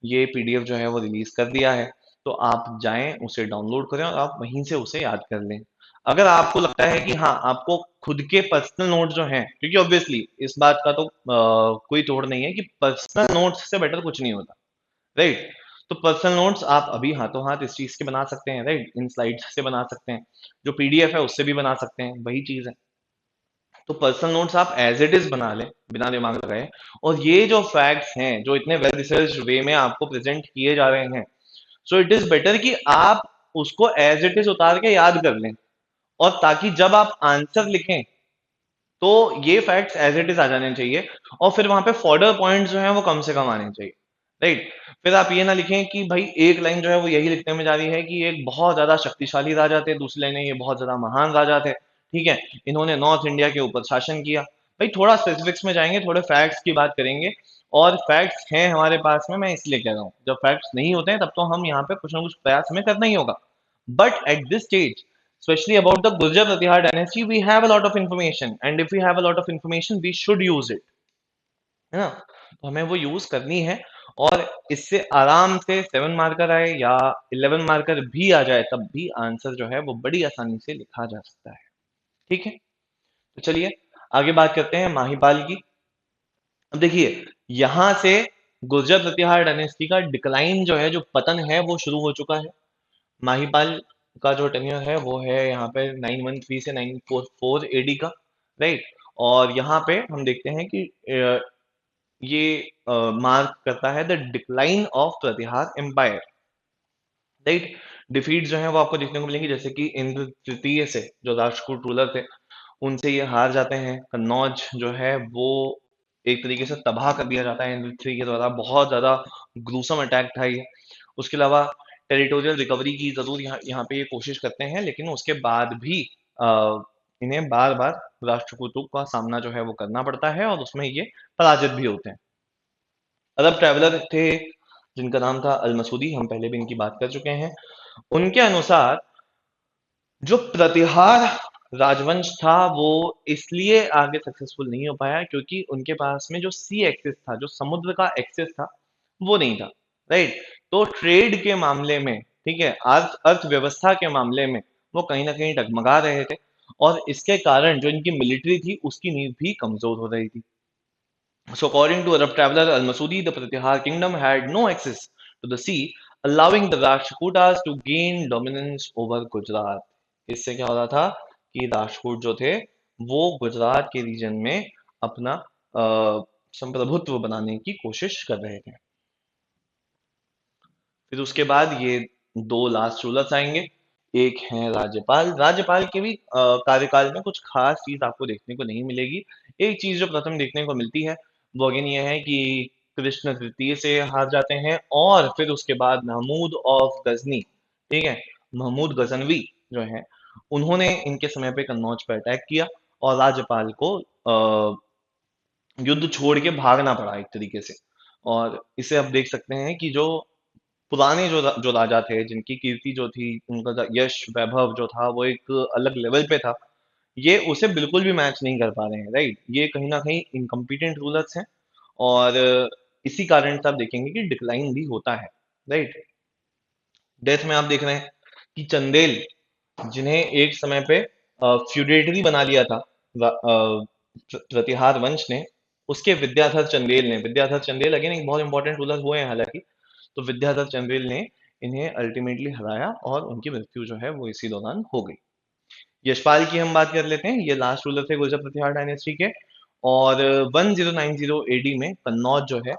ये PDF जो है वो रिलीज कर दिया है। तो आप जाएं उसे डाउनलोड करें और आप वहीं से उसे याद कर लें। अगर आपको लगता है कि हाँ आपको खुद के पर्सनल नोट जो हैं, क्योंकि ऑब्वियसली इस बात का तो कोई तोड़ नहीं है कि पर्सनल नोट्स से बेटर कुछ नहीं होता, राइट। तो पर्सनल नोट्स आप अभी हाथों हाथ इस चीज के बना सकते हैं, राइट, इन स्लाइड्स से बना सकते हैं, जो पीडीएफ है उससे भी बना सकते हैं, वही चीज है। तो पर्सनल नोट्स आप एज इट इज बना लें बिना दिमाग लगाए, और ये जो फैक्ट्स हैं जो इतने वेल रिसर्च वे में आपको प्रेजेंट किए जा रहे हैं, सो इट इज बेटर कि आप उसको एज इट इज उतार के याद कर लें, और ताकि जब आप आंसर लिखें तो ये फैक्ट्स एज इट इज आ जाने चाहिए, और फिर वहां पे फॉर्डर पॉइंट्स जो है वो कम से कम आने चाहिए, राइट। फिर आप ये ना लिखें कि भाई एक लाइन जो है वो यही लिखने में जा रही है कि एक बहुत ज्यादा शक्तिशाली राजा थे, दूसरी लाइन है ये बहुत ज्यादा महान राजा थे, ठीक है, इन्होंने नॉर्थ इंडिया के ऊपर शासन किया। भाई थोड़ा स्पेसिफिक्स में जाएंगे, थोड़े फैक्ट्स की बात करेंगे, और फैक्ट्स हैं हमारे पास में, मैं इसलिए कह रहा हूँ जब फैक्ट्स नहीं होते हैं तब तो हम यहाँ पे कुछ ना कुछ प्रयास हमें करना ही होगा। But at this stage, especially about the Gurjar Pratihar dynasty, we have a lot of information, and if we have a lot of information, we should use it, है ना। तो हमें वो यूज करनी है, और इससे आराम से 7 मार्कर आए या 11 मार्कर भी आ जाए तब भी आंसर जो है वो बड़ी आसानी से लिखा जा सकता है, ठीक है। तो चलिए आगे बात करते हैं माहीपाल की। अब देखिए यहां से गुर्जर प्रतिहार डायनेस्टी का डिक्लाइन जो है, जो पतन है, वो शुरू हो चुका है। माहीपाल का जो टेन्योर है वो है यहाँ पे 913 से 944 एडी का, राइट। और यहाँ पे हम देखते हैं कि ये मार्क करता है the decline of Pratihara empire, right. Defeat जो है वो आपको देखने को मिलेंगी, जैसे कि इंद्र तृतीय से जो राष्ट्रकूट रूलर थे उनसे ये हार जाते हैं। कन्नौज जो है वो एक तरीके से तबाह कर दिया जाता है इंद्र तृतीय के द्वारा, बहुत ज्यादा ग्रूसम अटैक था ये। उसके अलावा टेरिटोरियल रिकवरी की जरूर यहाँ पे ये कोशिश करते हैं, लेकिन उसके बाद भी इन्हें बार बार राष्ट्रकूटों का सामना जो है वो करना पड़ता है, और उसमें ये पराजित भी होते हैं। अरब ट्रैवलर थे जिनका नाम था अल मसूदी, हम पहले भी इनकी बात कर चुके हैं। उनके अनुसार जो प्रतिहार राजवंश था वो इसलिए आगे सक्सेसफुल नहीं हो पाया क्योंकि उनके पास में जो सी एक्सेस था, जो समुद्र का एक्सेस था, वो नहीं था, राइट। तो ट्रेड के मामले में, ठीक है, अर्थव्यवस्था के मामले में वो कहीं ना कहीं डगमगा रहे थे, और इसके कारण जो इनकी मिलिट्री थी उसकी नींव भी कमजोर हो रही थी। So according to Arab traveler Al-Masudi, the Pratihar kingdom had no access to the sea allowing the Rashtrakutas to gain dominance over Gujarat. इससे क्या हो रहा था कि राष्ट्रकूट जो थे वो गुजरात के रीजन में अपना संप्रभुत्व बनाने की कोशिश कर रहे थे। फिर उसके बाद ये दो लास्ट रूलर्स आएंगे, एक है राज्यपाल। राज्यपाल के भी कार्यकाल में कुछ खास चीज आपको देखने को नहीं मिलेगी। एक चीज जो प्रथम देखने को मिलती है वो अगेन ये है कि कृष्ण तृतीय से हार जाते हैं, और फिर उसके बाद महमूद ऑफ गजनी, ठीक है, महमूद गजनवी जो है, उन्होंने इनके समय पे कन्नौज पर अटैक किया और राज्यपाल को युद्ध छोड़ के भागना पड़ा एक तरीके से। और इसे आप देख सकते हैं कि जो पुराने जो राजा थे, जिनकी कीर्ति जो थी, उनका यश वैभव जो था वो एक अलग लेवल पे था, ये उसे बिल्कुल भी मैच नहीं कर पा रहे हैं, राइट। ये कहीं ना कहीं इनकम्पिटेंट रूलर्स हैं, और इसी कारण से आप देखेंगे कि डिक्लाइन भी होता है, राइट। डेथ में आप देख रहे हैं कि चंदेल, जिन्हें एक समय पे फ्यूडेटरी बना लिया था प्रतिहार वंश ने, उसके विद्याधर चंदेल ने, विद्याधर चंदेल अगेन एक बहुत इंपॉर्टेंट रूलर हुए हैं हालांकि, तो विद्याधर चंदेल ने इन्हें अल्टीमेटली हराया और उनकी मृत्यु जो है वो इसी दौरान हो गई। यशपाल की हम बात कर लेते हैं, ये लास्ट रूलर थे गुर्जर प्रतिहार डायनेस्टी के, और 1090 एडी में कन्नौज जो है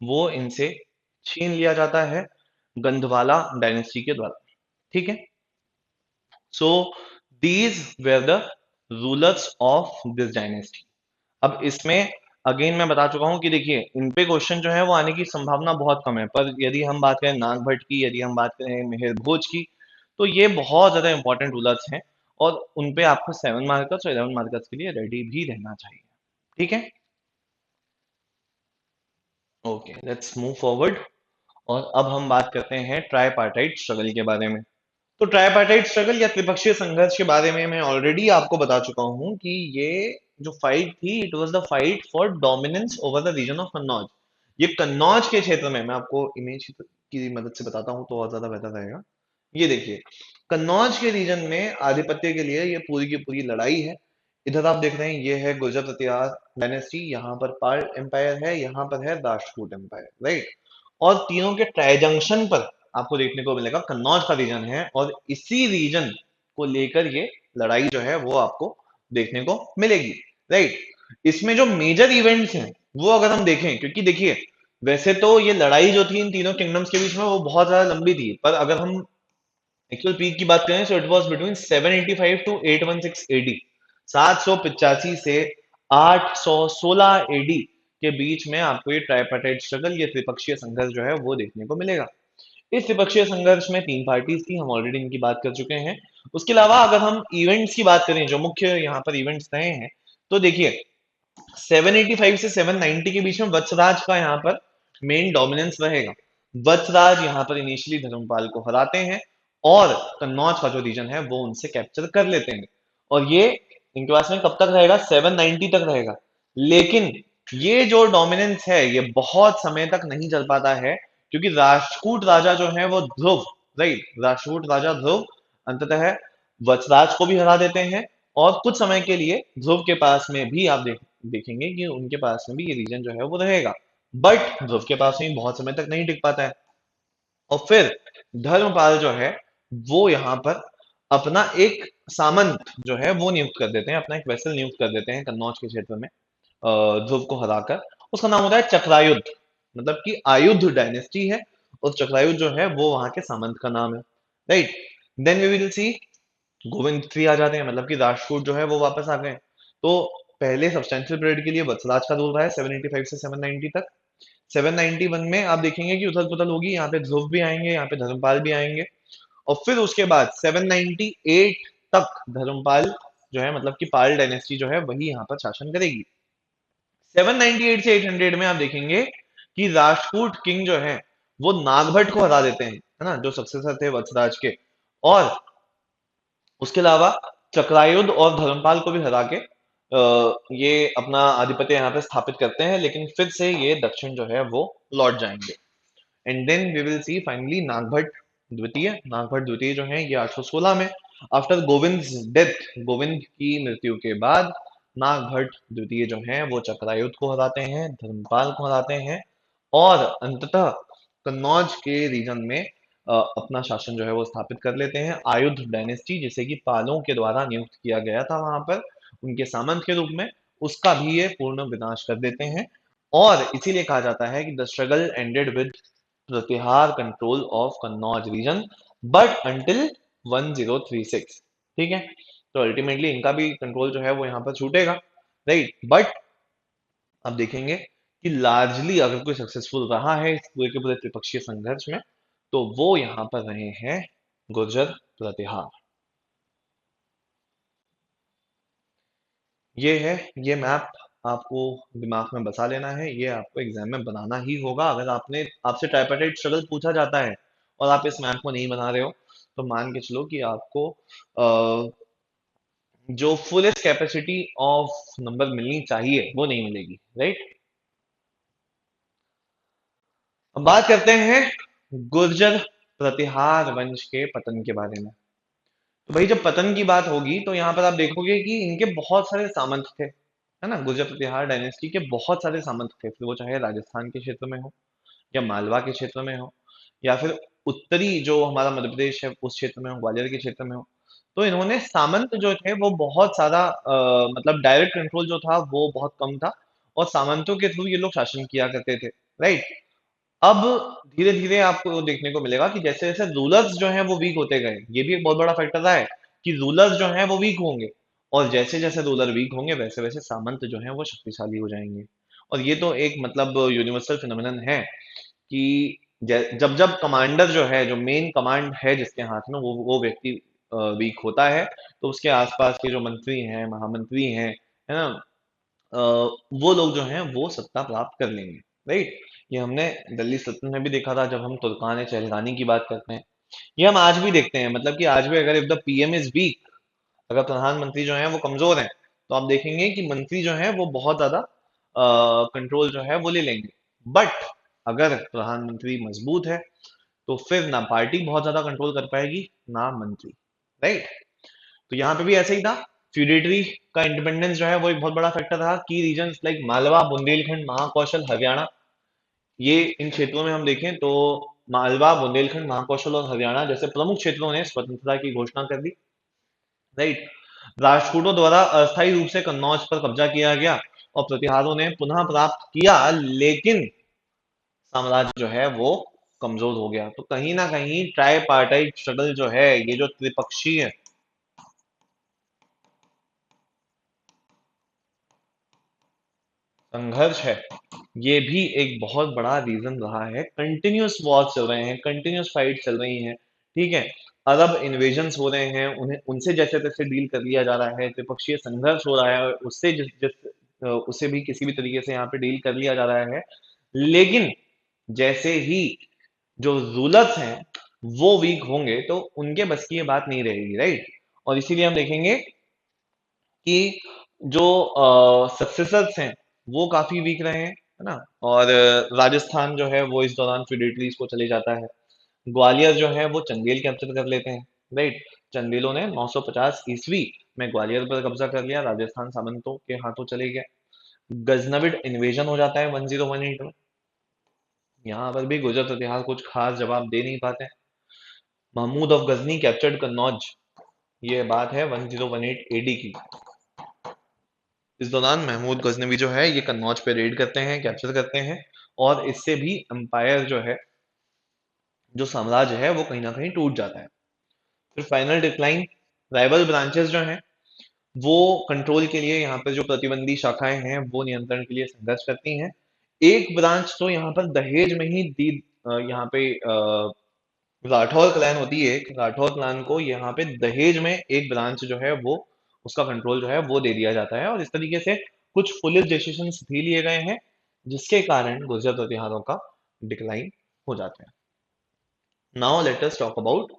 वो इनसे छीन लिया जाता है गंधवाला डायनेस्टी के द्वारा, ठीक है। So these were the rulers of this dynasty. अब इसमें अगेन मैं बता चुका हूं कि देखिए इन पे क्वेश्चन जो है वो आने की संभावना बहुत कम है, पर यदि हम बात करें नागभट्ट की, यदि हम बात करें मेहर भोज की, तो ये बहुत ज्यादा इंपॉर्टेंट रूलर्स हैं, और उन पे आपको 7 मार्कर्स और 11 मार्कर्स के लिए रेडी भी रहना चाहिए, ठीक है। Okay, let's move forward. और अब हम बात करते हैं ट्राईपार्टाइट स्ट्रगल के बारे में। तो ट्राईपार्टाइट स्ट्रगल या त्रिपक्षीय संघर्ष के बारे में मैं ऑलरेडी आपको बता चुका हूं कि ये जो फाइट थी, it was the fight for dominance over the region of Kannauj. ये कन्नौज के क्षेत्र में, मैं आपको इमेज की मदद से बताता हूं तो बहुत ज्यादा बेहतर रहेगा। ये देखिए, कन्नौज के रीजन में आधिपत्य के लिए ये पूरी की पूरी लड़ाई है। इधर आप देख रहे हैं ये है गुर्जर प्रतिहार डायनेस्टी, यहाँ पर पाल एम्पायर है, यहाँ पर है राष्ट्रकूट एम्पायर, राइट। और तीनों के ट्राई जंक्शन पर आपको देखने को मिलेगा कन्नौज का रीजन है, और इसी रीजन को लेकर ये लड़ाई जो है वो आपको देखने को मिलेगी, राइट। इसमें जो मेजर इवेंट्स हैं वो अगर हम देखें, क्योंकि देखिए वैसे तो ये लड़ाई जो थी इन तीनों किंगडम्स के बीच में वो बहुत ज्यादा लंबी थी, पर अगर हम एक्चुअल पीक की बात करें, so it was between 785 to 816 AD, 785 से 816 एडी के बीच में आपको ये ट्राइपार्टाइट स्ट्रगल, ये त्रिपक्षीय संघर्ष जो है वो देखने को मिलेगा। इस त्रिपक्षीय संघर्ष में 3 पार्टीज थी, हम ऑलरेडी इनकी बात कर चुके हैं। उसके अलावा अगर हम इवेंट्स की बात करें, जो मुख्य यहाँ पर इवेंट्स रहे हैं, तो देखिए 785 से 790 के बीच में वत्सराज का यहाँ पर मेन डोमिनेंस रहेगा। वत्सराज यहाँ पर इनिशियली धर्मपाल को हराते हैं, और कन्नौज का जो रीजन है वो उनसे कैप्चर कर लेते हैं, और ये इनके पास में कब तक रहेगा, 790 तक रहेगा। लेकिन ये जो डोमिनेंस है ये बहुत समय तक नहीं चल पाता है, क्योंकि राष्ट्रकूट राजा जो है वो ध्रुव, राइट, राष्ट्रकूट राजा ध्रुव अंततः वत्सराज को भी हरा देते हैं, और कुछ समय के लिए ध्रुव के पास में भी आप देखेंगे कि उनके पास में भी ये रीजन जो है वो रहेगा, बट ध्रुव के पास में बहुत समय तक नहीं टिक पाता है। और फिर धर्मपाल जो है वो यहाँ पर अपना एक सामंत जो है वो नियुक्त कर देते हैं, अपना एक वेसल नियुक्त कर देते हैं कन्नौज के क्षेत्र में ध्रुव को हराकर। उसका नाम होता है चक्रायुद्ध, मतलब कि आयुध डायनेस्टी है, और चक्रायुद्ध जो है वो वहां के सामंत का नाम है, right. Then we will see Govind three आ जाते हैं, मतलब कि राष्ट्रकूट जो है वो वापस आ गए। तो पहले सब्सटेंशियल पीरियड के लिए वत्सराज का रूल रहा है 785 से 790 तक। 791 में आप देखेंगे कि उथल पुथल होगी, यहाँ पे ध्रुव भी आएंगे, यहाँ पे धर्मपाल भी आएंगे, और फिर उसके बाद 798 तक धर्मपाल जो है, मतलब कि पाल डायनेस्टी जो है वही यहाँ पर शासन करेगी। 798 से 800 में आप देखेंगे कि राजपूत किंग जो है वो नागभट्ट को हरा देते हैं, है ना, जो सक्सेसर थे वत्सराज के। और उसके अलावा चक्रायुध और धर्मपाल को भी हरा के ये अपना आधिपत्य यहाँ पे स्थापित करते हैं, लेकिन फिर से ये दक्षिण जो है वो लौट जाएंगे। And then we will see finally Nagabhata द्वितीय जो है ये 816 में, आफ्टर गोविंद डेथ, गोविंद की मृत्यु के बाद नागभट्ट द्वितीय जो है वो चक्रायुध को हराते हैं, धर्मपाल को हराते हैं, और अंततः कन्नौज के रीजन में अपना शासन जो है वो स्थापित कर लेते हैं। आयुध डायनेस्टी, जिसे कि पालों के द्वारा नियुक्त किया गया था वहां पर उनके सामंत के रूप में, उसका भी ये पूर्ण विनाश कर देते हैं। और इसीलिए कहा जाता है कि the struggle ended with Pratihara control of Kannauj region but until 1036। ठीक है, तो अल्टीमेटली इनका भी कंट्रोल जो है वो यहाँ पर छूटेगा, राइट। बट अब देखेंगे कि लार्जली अगर कोई सक्सेसफुल रहा है इस पूरे के पूरे त्रिपक्षीय संघर्ष में, तो वो यहाँ पर रहे हैं गुर्जर प्रतिहार। ये है, ये मैप आपको दिमाग में बसा लेना है, ये आपको एग्जाम में बनाना ही होगा। अगर आपसे ट्राइपार्टाइट स्ट्रगल पूछा जाता है और आप इस मैप को नहीं बना रहे हो, तो मान के चलो कि आपको जो फुलेस्ट कैपेसिटी ऑफ नंबर मिलनी चाहिए वो नहीं मिलेगी, राइट। अब बात करते हैं गुर्जर प्रतिहार वंश के पतन के बारे में। तो भाई जब पतन की बात होगी तो यहाँ पर आप देखोगे कि इनके बहुत सारे सामंत थे, है ना। गुर्जर प्रतिहार डायनेस्टी के बहुत सारे सामंत थे, फिर वो चाहे राजस्थान के क्षेत्र में हो या मालवा के क्षेत्र में हो या फिर उत्तरी जो हमारा मध्य प्रदेश है उस क्षेत्र में हो, ग्वालियर के क्षेत्र में हो। तो इन्होंने सामंत जो थे वो बहुत सारा मतलब डायरेक्ट कंट्रोल जो था वो बहुत कम था, और सामंतों के थ्रू ये लोग शासन किया करते थे, राइट। अब धीरे धीरे आपको देखने को मिलेगा कि जैसे जैसे रूलर्स जो हैं वो वीक होते गए, ये भी एक बहुत बड़ा फैक्टर रहा है कि रूलर्स जो हैं वो वीक होंगे, और जैसे जैसे रूलर वीक होंगे वैसे वैसे सामंत जो हैं वो शक्तिशाली हो जाएंगे। और ये तो एक मतलब यूनिवर्सल फिनोमिनन है कि जब जब कमांडर जो है, जो मेन कमांड है जिसके हाथ में, वो व्यक्ति वीक होता है, तो उसके आसपास के जो मंत्री हैं, महामंत्री हैं, है ना, अ, वो लोग जो हैं वो सत्ता प्राप्त कर लेंगे, राइट। ये हमने दिल्ली सल्तनत में भी देखा था जब हम तुर्कान चहलगानी की बात करते हैं। ये हम आज भी देखते हैं, मतलब कि आज भी अगर if the PM is weak, अगर प्रधानमंत्री जो है वो कमजोर हैं, तो आप देखेंगे कि मंत्री जो है वो बहुत ज्यादा कंट्रोल जो है वो ले लेंगे। बट अगर प्रधानमंत्री मजबूत है तो फिर ना पार्टी बहुत ज्यादा कंट्रोल कर पाएगी ना मंत्री, राइट। तो यहाँ पे भी ऐसे ही था। फ्यूडेटरी का इंडिपेंडेंस जो है वो एक बहुत बड़ा फैक्टर था। की रीजन्स लाइक मालवा, बुंदेलखंड, महाकौशल, हरियाणा, ये इन क्षेत्रों में हम देखें तो मालवा, बुंदेलखंड, महाकौशल और हरियाणा जैसे प्रमुख क्षेत्रों ने स्वतंत्रता की घोषणा कर दी, राइट। राष्ट्रकूटों द्वारा अस्थायी रूप से कन्नौज पर कब्जा किया गया और प्रतिहारों ने पुनः प्राप्त किया, लेकिन साम्राज्य जो है वो कमजोर हो गया। तो कहीं ना कहीं ट्राईपार्टाइट स्ट्रगल जो है, ये जो त्रिपक्षीय संघर्ष है, ये भी एक बहुत बड़ा रीजन रहा है। कंटिन्यूस वॉर चल रहे हैं, कंटिन्यूस फाइट चल रही हैं, ठीक है। अरब इन्वेजन्स हो रहे हैं, उन्हें उनसे जैसे तैसे डील कर लिया जा रहा है, त्रिपक्षीय संघर्ष हो रहा है, उससे जिस जिस उससे भी किसी भी तरीके से यहाँ पे डील कर लिया जा रहा है। लेकिन जैसे ही जो रूलर्स हैं वो वीक होंगे तो उनके बस की ये बात नहीं रहेगी, राइट। और इसीलिए हम देखेंगे कि जो सक्सेसर्स हैं वो काफी वीक रहे हैं, है ना। और राजस्थान जो है वो इस दौरान फ्यूडेटरीज को चले जाता है। ग्वालियर जो है वो चंदेल कैप्चर कर लेते हैं, राइट। चंदेलों ने 950 ईस्वी में ग्वालियर पर कब्जा कर लिया, राजस्थान सामंतों के हाथों चले गया। गजनविड इन्वेजन हो जाता है 1018 में। यहाँ पर भी गुजरात इतिहास कुछ खास जवाब दे नहीं पाते। महमूद ऑफ गजनी कैप्चर्ड कन्नौज, ये बात है 1018 एडी की। इस दौरान महमूद गजनवी जो है ये कन्नौज पे रेड करते हैं, कैप्चर करते हैं, और इससे भी एम्पायर जो है, जो साम्राज्य है वो कहीं ना कहीं टूट जाता है। फिर फाइनल डिक्लाइन, राइवल ब्रांचेस जो हैं वो कंट्रोल के लिए, यहाँ पे जो प्रतिबंधी शाखाएं हैं वो नियंत्रण के लिए संघर्ष करती हैं। एक ब्रांच तो यहाँ पर दहेज में ही दी, यहाँ पे राठौर क्लैन होती है, एक राठौर क्लैन को यहाँ पे दहेज में एक ब्रांच जो है वो, उसका कंट्रोल जो है वो दे दिया जाता है, और इस तरीके से कुछ पुलिस डिसीजंस भी लिए गए हैं जिसके कारण गुर्जर प्रतिहारों का डिक्लाइन हो जाता है। Now let us talk about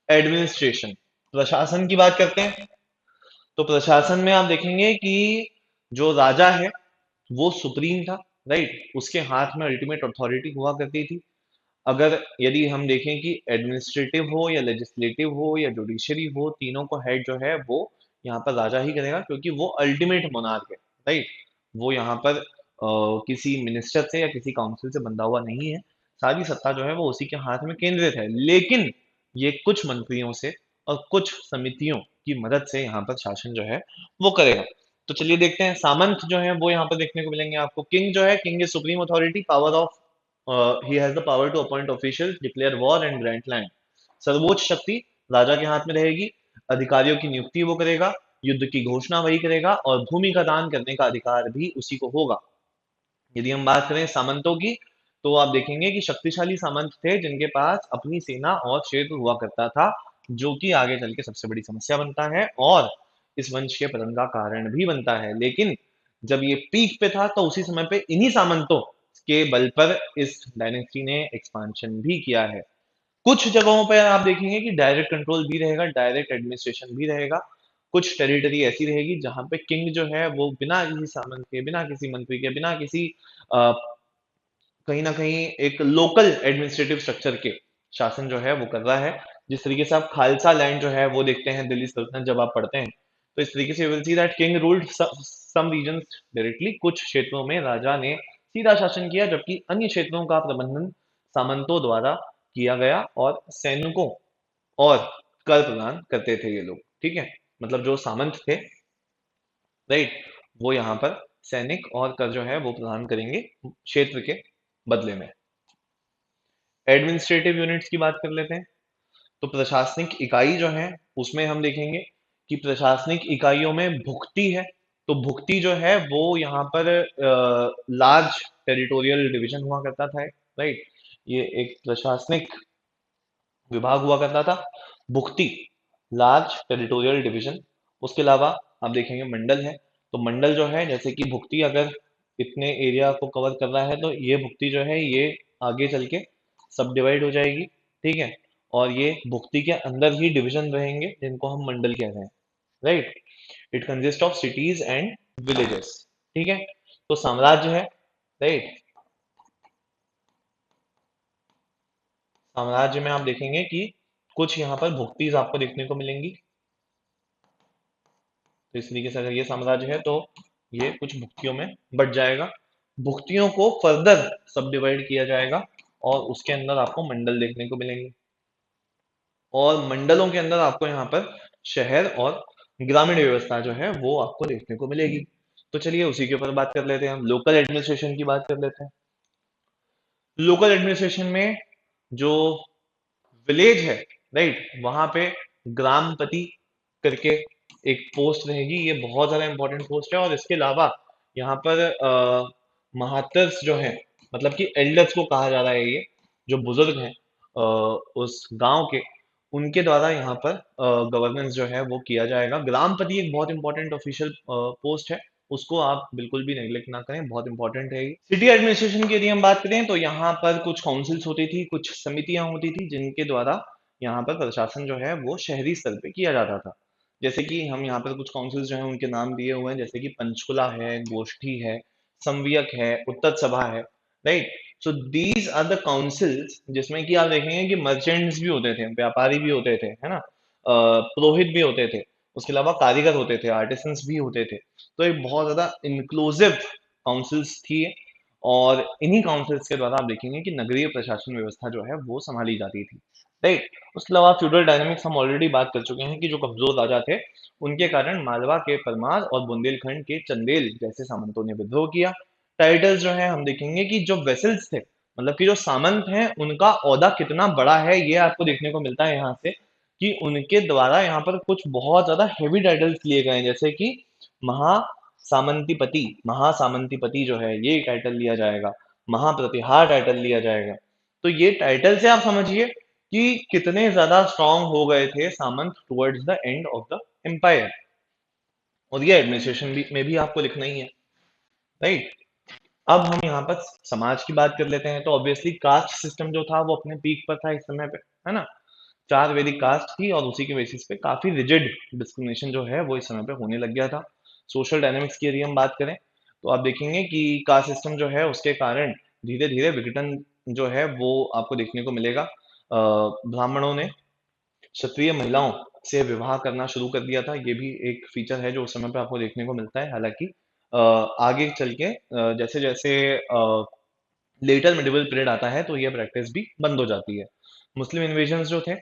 administration, प्रशासन की बात करते हैं। तो प्रशासन में आप देखेंगे कि जो राजा है वो सुप्रीम था, राइट। उसके हाथ में अल्टीमेट अथॉरिटी हुआ करती थी। अगर यदि हम देखें कि एडमिनिस्ट्रेटिव हो या लेजिस्लेटिव हो या जुडिशरी हो, तीनों को हेड जो है वो यहाँ पर राजा ही करेगा, क्योंकि वो अल्टीमेट मोनार्क है, राइट। वो यहाँ पर किसी मिनिस्टर से या किसी काउंसिल से बंधा हुआ नहीं है। सारी सत्ता जो है वो उसी के हाथ में केंद्रित है, लेकिन ये कुछ मंत्रियों से और कुछ समितियों की मदद से यहाँ पर शासन जो है वो करेगा। तो चलिए देखते हैं, सामंत जो है वो यहाँ पर देखने को मिलेंगे आपको। किंग जो है, king is supreme authority, power of he has the power to appoint officials, declare war and grant land. सर्वोच्च शक्ति राजा के हाथ में रहेगी, अधिकारियों की नियुक्ति वो करेगा, युद्ध की घोषणा वही करेगा और भूमि का दान करने का अधिकार भी उसी को होगा। यदि हम बात करें सामंतों की, तो आप देखेंगे कि शक्तिशाली सामंत थे जिनके पास अपनी सेना और क्षेत्र हुआ करता था, जो कि आगे चल के सबसे बड़ी समस्या बनता है और इस वंश के पतन का कारण भी बनता है। लेकिन जब ये पीक पे था तो उसी समय पे इन्हीं सामंतों के बल पर इस डायनेस्टी ने एक्सपांशन भी किया है। कुछ जगहों पे आप देखेंगे कि डायरेक्ट कंट्रोल भी रहेगा, डायरेक्ट एडमिनिस्ट्रेशन भी रहेगा। कुछ टेरिटरी ऐसी रहेगी जहां पे किंग जो है वो बिना किसी सामंत के, बिना किसी मंत्री के, बिना किसी अ, कहीं ना कहीं एक लोकल एडमिनिस्ट्रेटिव स्ट्रक्चर के शासन जो है वो कर रहा है। जिस तरीके से आप खालसा लैंड जो है वो देखते हैं दिल्ली सल्तनत जब आप पढ़ते हैं, तो इस तरीके से will see that king ruled some regions directly. कुछ क्षेत्रों में राजा ने सीधा शासन किया, जबकि अन्य क्षेत्रों का प्रबंधन सामंतों द्वारा किया गया और सैनिकों और कर प्रदान करते थे ये लोग। ठीक है, मतलब जो सामंत थे, राइट, वो यहाँ पर सैनिक और कर जो है वो प्रदान करेंगे क्षेत्र के बदले में। एडमिनिस्ट्रेटिव यूनिट्स की बात कर लेते हैं। तो प्रशासनिक इकाई जो है उसमें हम देखेंगे कि प्रशासनिक इकाइयों में भुक्ति है। तो भुक्ति जो है वो यहाँ पर लार्ज टेरिटोरियल डिवीजन हुआ करता था, राइट। ये एक प्रशासनिक विभाग हुआ करता था, भुक्ति, लार्ज टेरिटोरियल डिवीजन। उसके अलावा आप देखेंगे मंडल है। तो मंडल जो है, जैसे कि भुक्ति अगर इतने एरिया को कवर कर रहा है तो ये भुक्ति जो है ये आगे चल के सब डिवाइड हो जाएगी। ठीक है, और ये भुक्ति के अंदर ही डिवीजन रहेंगे जिनको हम मंडल कह रहे हैं, right. It consist of cities and villages. ठीक है, तो साम्राज्य है, राइट। साम्राज्य में आप देखेंगे कि कुछ यहाँ पर भुक्तिज आपको देखने को मिलेंगी। तो इस तरीके से अगर ये साम्राज्य है तो ये कुछ भुक्तियों में बट जाएगा। भुक्तियों को फर्दर सब डिवाइड किया जाएगा और उसके अंदर आपको मंडल देखने को मिलेंगे, और मंडलों के अंदर आपको यहाँ पर शहर और ग्रामीण व्यवस्था जो है वो आपको देखने को मिलेगी। तो चलिए उसी के ऊपर बात कर लेते हैं, हम लोकल एडमिनिस्ट्रेशन की बात कर लेते हैं। लोकल एडमिनिस्ट्रेशन में जो विलेज है, राइट, वहां पे ग्रामपति करके एक पोस्ट रहेगी। ये बहुत ज्यादा इंपॉर्टेंट पोस्ट है। और इसके अलावा यहाँ पर महातर्स जो है, मतलब कि एल्डर्स को कहा जा रहा है, ये जो बुजुर्ग हैं उस गांव के, उनके द्वारा यहाँ पर गवर्नेंस जो है वो किया जाएगा। ग्रामपति एक बहुत इंपॉर्टेंट ऑफिशियल पोस्ट है, उसको आप बिल्कुल भी नेग्लेक्ट ना करें, बहुत इंपॉर्टेंट है ये। सिटी एडमिनिस्ट्रेशन की यदि हम बात करें तो यहाँ पर कुछ काउंसिल्स होती थी, कुछ समितियां होती थी जिनके द्वारा यहाँ पर प्रशासन जो है वो शहरी स्तर पे किया जाता था। जैसे कि हम यहाँ पर कुछ काउंसिल्स जो है उनके नाम दिए हुए हैं, जैसे कि पंचकुला है, गोष्ठी है, संवियक है, उत्तर सभा है, right. So these are the councils जिसमें कि आप देखेंगे कि मर्चेंट्स भी होते थे, व्यापारी भी होते थे, है ना, पुरोहित भी होते थे, उसके अलावा कारीगर होते थे, आर्टिसंस भी होते थे। तो एक बहुत ज्यादा इंक्लूसिव काउंसिल्स थी। और इन्हीं काउंसिल्स के द्वारा आप देखेंगे कि नगरीय प्रशासन व्यवस्था जो है वो संभाली जाती थी, राइट। उसके अलावा फ्यूडल डायनामिक्स हम ऑलरेडी बात कर चुके हैं कि जो कमजोर राजा थे उनके कारण मालवा के परमार और बुंदेलखंड के चंदेल जैसे सामंतों ने विद्रोह किया। टाइटल्स जो है हम देखेंगे कि जो वेसल्स थे, मतलब कि जो सामंत हैं, उनका ओहदा कितना बड़ा है ये आपको देखने को मिलता है यहाँ से, कि उनके द्वारा यहाँ पर कुछ बहुत ज्यादा हेवी टाइटल्स लिए गए हैं, जैसे कि महा सामंतीपति, महासामंतीपति जो है ये टाइटल लिया जाएगा, महाप्रतिहार टाइटल लिया जाएगा। तो ये टाइटल से आप समझिए कि कितने ज्यादा स्ट्रांग हो गए थे सामंत towards the end of the empire. और ये एडमिनिस्ट्रेशन भी में भी आपको लिखना ही है, राइट। अब हम यहाँ पर समाज की बात कर लेते हैं। तो ऑब्वियसली कास्ट सिस्टम जो था वो अपने पीक पर था इस समय पे, है ना। 4 वैदिक कास्ट थी और उसी के बेसिस पे काफी रिजिड डिस्क्रिमिनेशन जो है वो इस समय पे होने लग गया था। सोशल डायनामिक्स की यदि हम बात करें तो आप देखेंगे कि कास्ट सिस्टम जो है उसके कारण धीरे धीरे विघटन जो है वो आपको देखने को मिलेगा। ब्राह्मणों ने क्षत्रिय महिलाओं से विवाह करना शुरू कर दिया था, ये भी एक फीचर है जो उस समय पे आपको देखने को मिलता है। हालांकि आगे चल के जैसे जैसे लेटर मिडिवल पीरियड आता है तो ये प्रैक्टिस भी बंद हो जाती है। मुस्लिम इन्वेजन्स जो थे,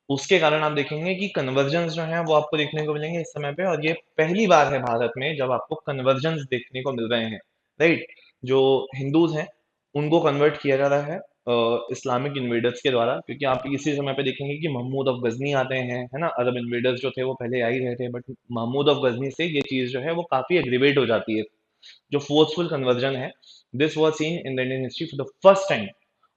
उसके कारण आप देखेंगे कि कन्वर्जन्स जो हैं वो आपको देखने को मिलेंगे इस समय पे, और ये पहली बार है भारत में जब आपको कन्वर्जन्स देखने को मिल रहे हैं, राइट? जो हिंदूज हैं उनको कन्वर्ट किया जा रहा है इस्लामिक इन्वेडर्स के द्वारा, क्योंकि आप इसी समय पे देखेंगे कि महमूद ऑफ गजनी आते हैं, है ना? अरब इन्वेडर्स जो थे वो पहले आ ही रहे थे, बट महमूद ऑफ गजनी से ये चीज जो है वो काफी एग्रीवेट हो जाती है। जो फोर्सफुल कन्वर्जन है, this was seen in the Indian history for the first time,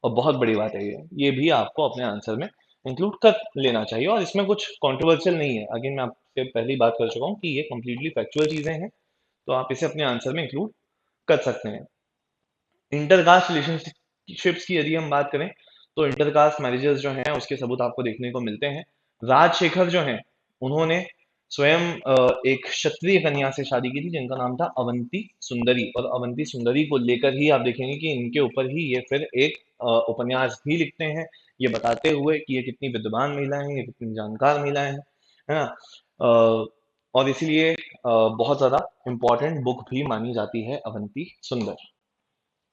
और बहुत बड़ी बात है ये भी आपको अपने आंसर में इंक्लूड कर लेना चाहिए, और इसमें कुछ कंट्रोवर्शियल नहीं है। अगेन मैं आपसे पहली बात कर चुका हूँ कि ये कंप्लीटली फैक्चुअल चीजें हैं, तो आप इसे अपने आंसर में इंक्लूड कर सकते हैं। इंटरकास्ट रिलेशनशिप्स की यदि हम बात करें, तो इंटरकास्ट मैरिजेस जो हैं उसके सबूत आपको देखने को मिलते हैं। राजशेखर जो हैं उन्होंने स्वयं एक क्षत्रिय कन्या से शादी की थी जिनका नाम था अवंती सुंदरी, और अवंती सुंदरी को लेकर ही आप देखेंगे कि इनके ऊपर ही ये फिर एक उपन्यास भी लिखते हैं, ये बताते हुए कि ये कितनी विद्वान महिलाएं हैं, ये कितनी जानकार महिलाएं हैं, है ना? और इसीलिए बहुत ज्यादा इम्पोर्टेंट बुक भी मानी जाती है अवंती सुंदर।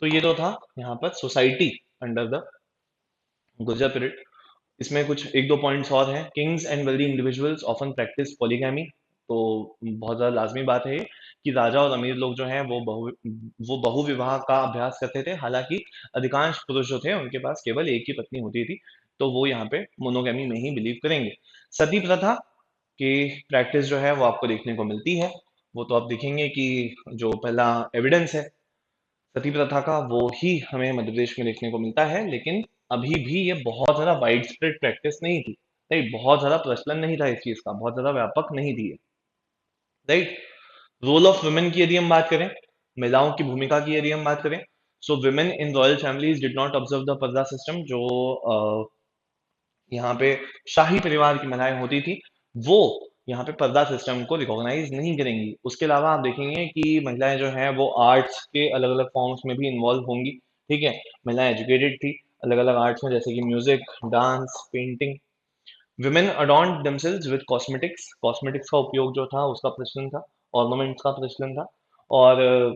तो ये तो था यहाँ पर society under the Gurjar period. इसमें कुछ एक दो पॉइंट्स और हैं। Kings and wealthy individuals often practice polygamy, तो बहुत ज़्यादा लाजमी बात है ये कि राजा और अमीर लोग जो हैं वो बहु विवाह का अभ्यास करते थे, हालांकि अधिकांश पुरुष जो थे उनके पास केवल एक ही पत्नी होती थी, तो वो यहाँ पे मोनोगैमी में ही बिलीव करेंगे। सती प्रथा की प्रैक्टिस जो है वो आपको देखने को मिलती है, वो तो आप देखेंगे कि जो पहला एविडेंस है सती प्रथा का वो ही हमें मध्य प्रदेश में देखने को मिलता है, लेकिन अभी भी ये बहुत ज्यादा वाइड स्प्रेड प्रैक्टिस नहीं थी, राइट? बहुत ज्यादा प्रचलन नहीं था इस चीज का, बहुत ज्यादा व्यापक नहीं थी, राइट? रोल ऑफ वुमेन की यदि हम बात करें, महिलाओं की भूमिका की यदि हम बात करें, सो women in royal families did not observe the पर्दा सिस्टम। जो यहाँ पे शाही परिवार की महिलाएं होती थी वो यहाँ पे पर्दा सिस्टम को रिकॉग्नाइज नहीं करेंगी। उसके अलावा आप देखेंगे कि महिलाएं जो हैं वो आर्ट्स के अलग अलग फॉर्म्स में भी इन्वॉल्व होंगी, ठीक है? महिलाएं एजुकेटेड थी अलग अलग आर्ट्स में, जैसे कि music, dance, painting. Women adorned themselves with cosmetics, cosmetics का उपयोग जो था उसका प्रचलन था, ऑर्नामेंट्स का प्रचलन था। और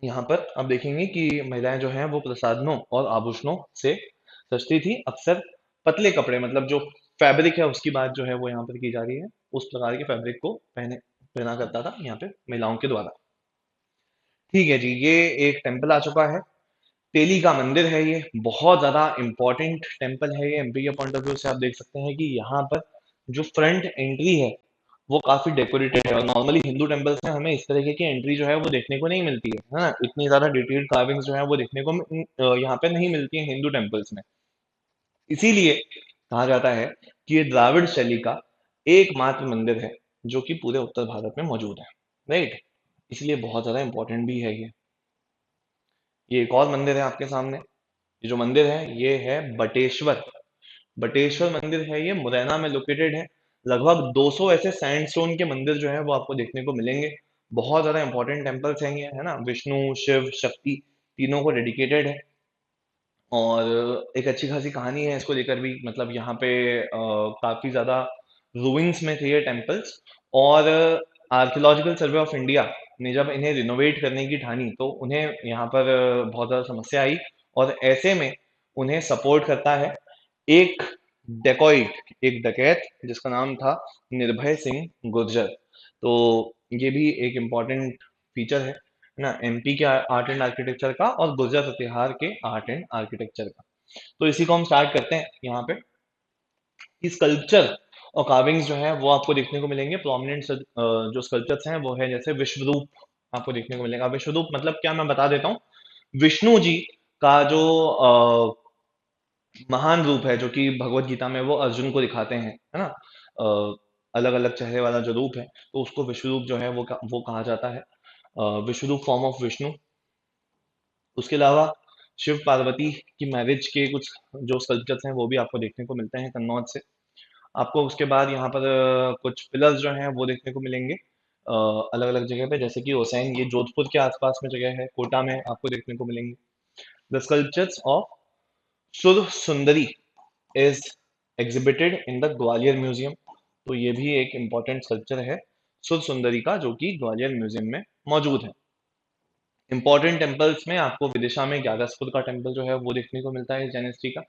यहाँ पर आप देखेंगे कि महिलाएं जो हैं वो प्रसाधनों और आभूषणों से सजती थी, अक्सर पतले कपड़े, मतलब जो फैब्रिक है उसकी बात जो है वो यहाँ पर की जा रही है, उस प्रकार के फैब्रिक को पहना करता था यहाँ पे महिलाओं के द्वारा। ठीक है जी, ये एक टेम्पल आ चुका है, तेली का मंदिर है, ये बहुत ज्यादा इंपॉर्टेंट टेम्पल है। ये एमपी के पॉइंट ऑफ व्यू से आप देख सकते हैं कि यहाँ पर जो फ्रंट एंट्री है वो काफी डेकोरेटेड है, और नॉर्मली हिंदू टेम्पल्स में हमें इस तरीके की एंट्री जो है वो देखने को नहीं मिलती है ना, इतनी ज्यादा डिटेल्ड कार्विंग्स जो है वो देखने को यहाँ पे नहीं मिलती है हिंदू टेम्पल्स में। इसीलिए कहा जाता है कि ये द्राविड़ शैली का एकमात्र मंदिर है जो कि पूरे उत्तर भारत में मौजूद है, राइट? इसलिए बहुत ज्यादा इंपॉर्टेंट भी है ये एक और मंदिर है आपके सामने। ये जो मंदिर है ये है बटेश्वर, बटेश्वर मंदिर है, ये मुरैना में लोकेटेड है। लगभग 200 ऐसे सैंडस्टोन के मंदिर जो है वो आपको देखने को मिलेंगे। बहुत ज्यादा इंपॉर्टेंट टेम्पल्स हैं ये, है ना? विष्णु, शिव, शक्ति तीनों को डेडिकेटेड है, और एक अच्छी खासी कहानी है इसको लेकर भी। मतलब यहाँ पे काफी ज्यादा रूइंस में थे ये टेम्पल्स, और आर्कियोलॉजिकल सर्वे ऑफ इंडिया ने जब इन्हें रिनोवेट करने की ठानी तो उन्हें यहाँ पर बहुत ज्यादा समस्या आई, और ऐसे में उन्हें सपोर्ट करता है एक डेकॉइट, एक डकैत जिसका नाम था निर्भय सिंह गुर्जर। तो ये भी एक इम्पॉर्टेंट फीचर है ना एमपी के आर्ट एंड आर्किटेक्चर का, और गुर्जर प्रतिहार के आर्ट एंड आर्किटेक्चर का। तो इसी को हम स्टार्ट करते हैं यहाँ पे। स्कल्पचर और कार्विंग्स जो है वो आपको देखने को मिलेंगे। प्रोमिनेंट जो स्कल्पचर्स हैं वो है जैसे विश्वरूप आपको देखने को मिलेगा। विश्वरूप मतलब क्या, मैं बता देता हूँ। विष्णु जी का जो महान रूप है, जो कि भगवत गीता में वो अर्जुन को दिखाते हैं, है ना? अलग अलग चेहरे वाला जो रूप है, तो उसको विश्वरूप जो है वो कहा जाता है, विश्वरूप फॉर्म ऑफ विष्णु। उसके अलावा शिव पार्वती की मैरिज के कुछ जो स्कल्पचर्स हैं वो भी आपको देखने को मिलते हैं कन्नौज से। आपको उसके बाद यहाँ पर कुछ पिलर्स जो हैं वो देखने को मिलेंगे अलग अलग जगह पे, जैसे कि हुसैन, ये जोधपुर के आसपास में जगह है, कोटा में आपको देखने को मिलेंगे। द स्कल्पचर्स ऑफ सुर सुंदरी is exhibited in the Gwalior museum. तो ये भी एक इम्पॉर्टेंट स्कल्पचर है सुर सुंदरी का, जो कि ग्वालियर म्यूजियम में मौजूद है। इंपॉर्टेंट टेम्पल्स में आपको विदिशा में ग्यारसपुर का टेम्पल जो है वो देखने को मिलता है जैनिस्ट्री का।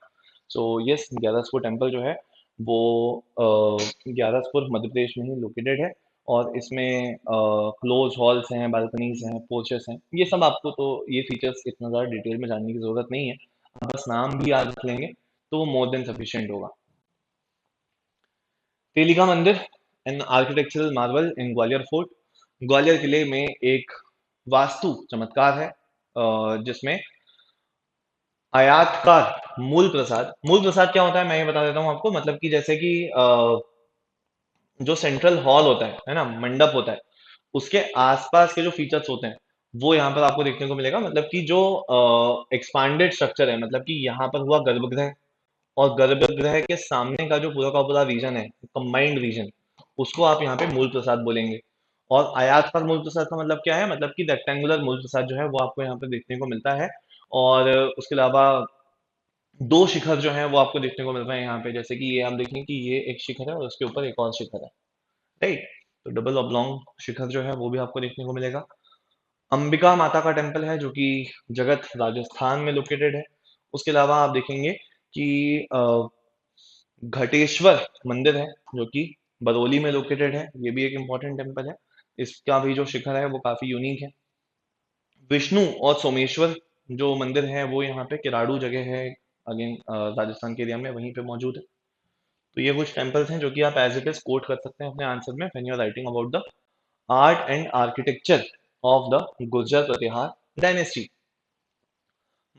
सो यस, ग्यारसपुर टेम्पल जो है वो ग्यारसपुर मध्य प्रदेश में ही लोकेटेड है, और इसमें क्लोज हॉल्स हैं, बालकनीज हैं, पोर्चेस हैं, ये सब आपको तो ये फीचर्स इतना ज़्यादा डिटेल में जानने की ज़रूरत नहीं है, आप बस नाम भी याद रख लेंगे तो वो मोर देन सफिशिएंट होगा। तेलिका मंदिर, एन आर्किटेक्चरल मार्वल इन ग्वालियर फोर्ट। ग्वालियर किले में एक वास्तु चमत्कार है, जिसमें आयातकार मूल प्रसाद क्या होता है मैं ये बता देता हूँ आपको। मतलब कि जैसे कि जो सेंट्रल हॉल होता है ना, मंडप होता है, उसके आसपास के जो फीचर्स होते हैं वो यहाँ पर आपको देखने को मिलेगा। मतलब कि जो एक्सपांडेड स्ट्रक्चर है, मतलब कि यहाँ पर हुआ गर्भगृह, और गर्भगृह के सामने का पूरा रीजन है, कंबाइंड रीजन, उसको आप यहाँ पे मूल प्रसाद बोलेंगे। और आयात पर मूल प्रसाद का मतलब क्या है, मतलब कि रेक्टेंगुलर मूल प्रसाद जो है वो आपको यहाँ पे देखने को मिलता है। और उसके अलावा दो शिखर जो है वो आपको देखने को मिल रहे हैं यहाँ पे, जैसे कि ये आप देखें कि ये एक शिखर है और उसके ऊपर एक और शिखर है, राइट। तो डबल ऑब्लॉन्ग शिखर जो है वो भी आपको देखने को मिलेगा। अंबिका माता का टेम्पल है जो कि जगत राजस्थान में लोकेटेड है। उसके अलावा आप देखेंगे कि घटेश्वर मंदिर है जो कि बरौली में लोकेटेड है, ये भी एक इम्पोर्टेंट टेम्पल है। इसका भी जो शिखर है वो काफी यूनिक है। विष्णु और सोमेश्वर जो मंदिर है वो यहाँ पे किराड़ू जगह है, अगेन राजस्थान के एरिया में वहीं पे मौजूद है। तो ये कुछ टेम्पल्स हैं जो कि आप एज इट इज कोट कर सकते हैं अपने आंसर में when you are writing about the art and architecture of the Gurjara Pratihara dynasty.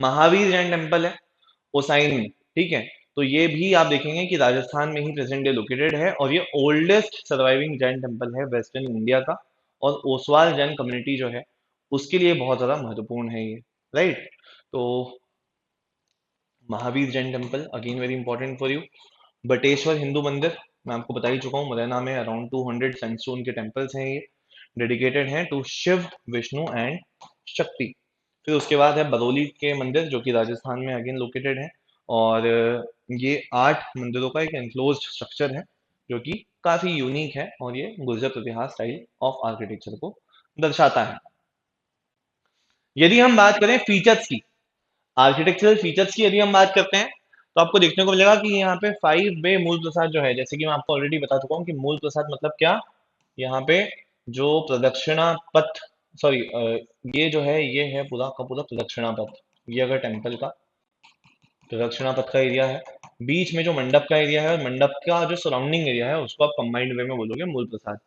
Mahavira Jain temple है ओसाइन में, ठीक है। तो ये भी आप देखेंगे कि राजस्थान में ही प्रेजेंट डे लोकेटेड है, और ये ओल्डेस्ट सर्वाइविंग जैन टेम्पल है वेस्टर्न इंडिया का। और ओसवाल जैन कम्युनिटी जो है उसके लिए बहुत ज्यादा महत्वपूर्ण है ये, राइट। तो Mahavir Jain temple again very important for you. Bateshwar Hindu मंदिर, मैं आपको बता ही चुका हूँ, मुरैना में अराउंड 200 सैंडस्टोन के टेम्पल्स हैं, ये डेडिकेटेड हैं टू शिव, विष्णु एंड शक्ति। फिर उसके बाद है बरौली के मंदिर जो कि राजस्थान में अगेन लोकेटेड है, और ये 8 मंदिरों का एक एनक्लोज्ड स्ट्रक्चर है जो कि काफी यूनिक है, और ये गुर्जर प्रतिहार स्टाइल ऑफ आर्किटेक्चर को दर्शाता है। यदि हम बात करें फीचर्स की, आर्किटेक्चरल फीचर्स की यदि हम बात करते हैं, तो आपको देखने को मिलेगा कि यहाँ पे 5 वे मूल प्रसाद जो है, जैसे कि मैं आपको ऑलरेडी बता चुका हूँ कि मूल प्रसाद मतलब क्या। यहाँ पे जो प्रदक्षिणा पथ, सॉरी, ये जो है ये है पूरा का पूरा प्रदक्षिणा पथ। ये अगर टेम्पल का प्रदक्षिणा पथ का एरिया है, बीच में जो मंडप का एरिया है और मंडप का जो सराउंडिंग एरिया है उसको आप कंबाइंड वे में बोलोगे मूल प्रसाद।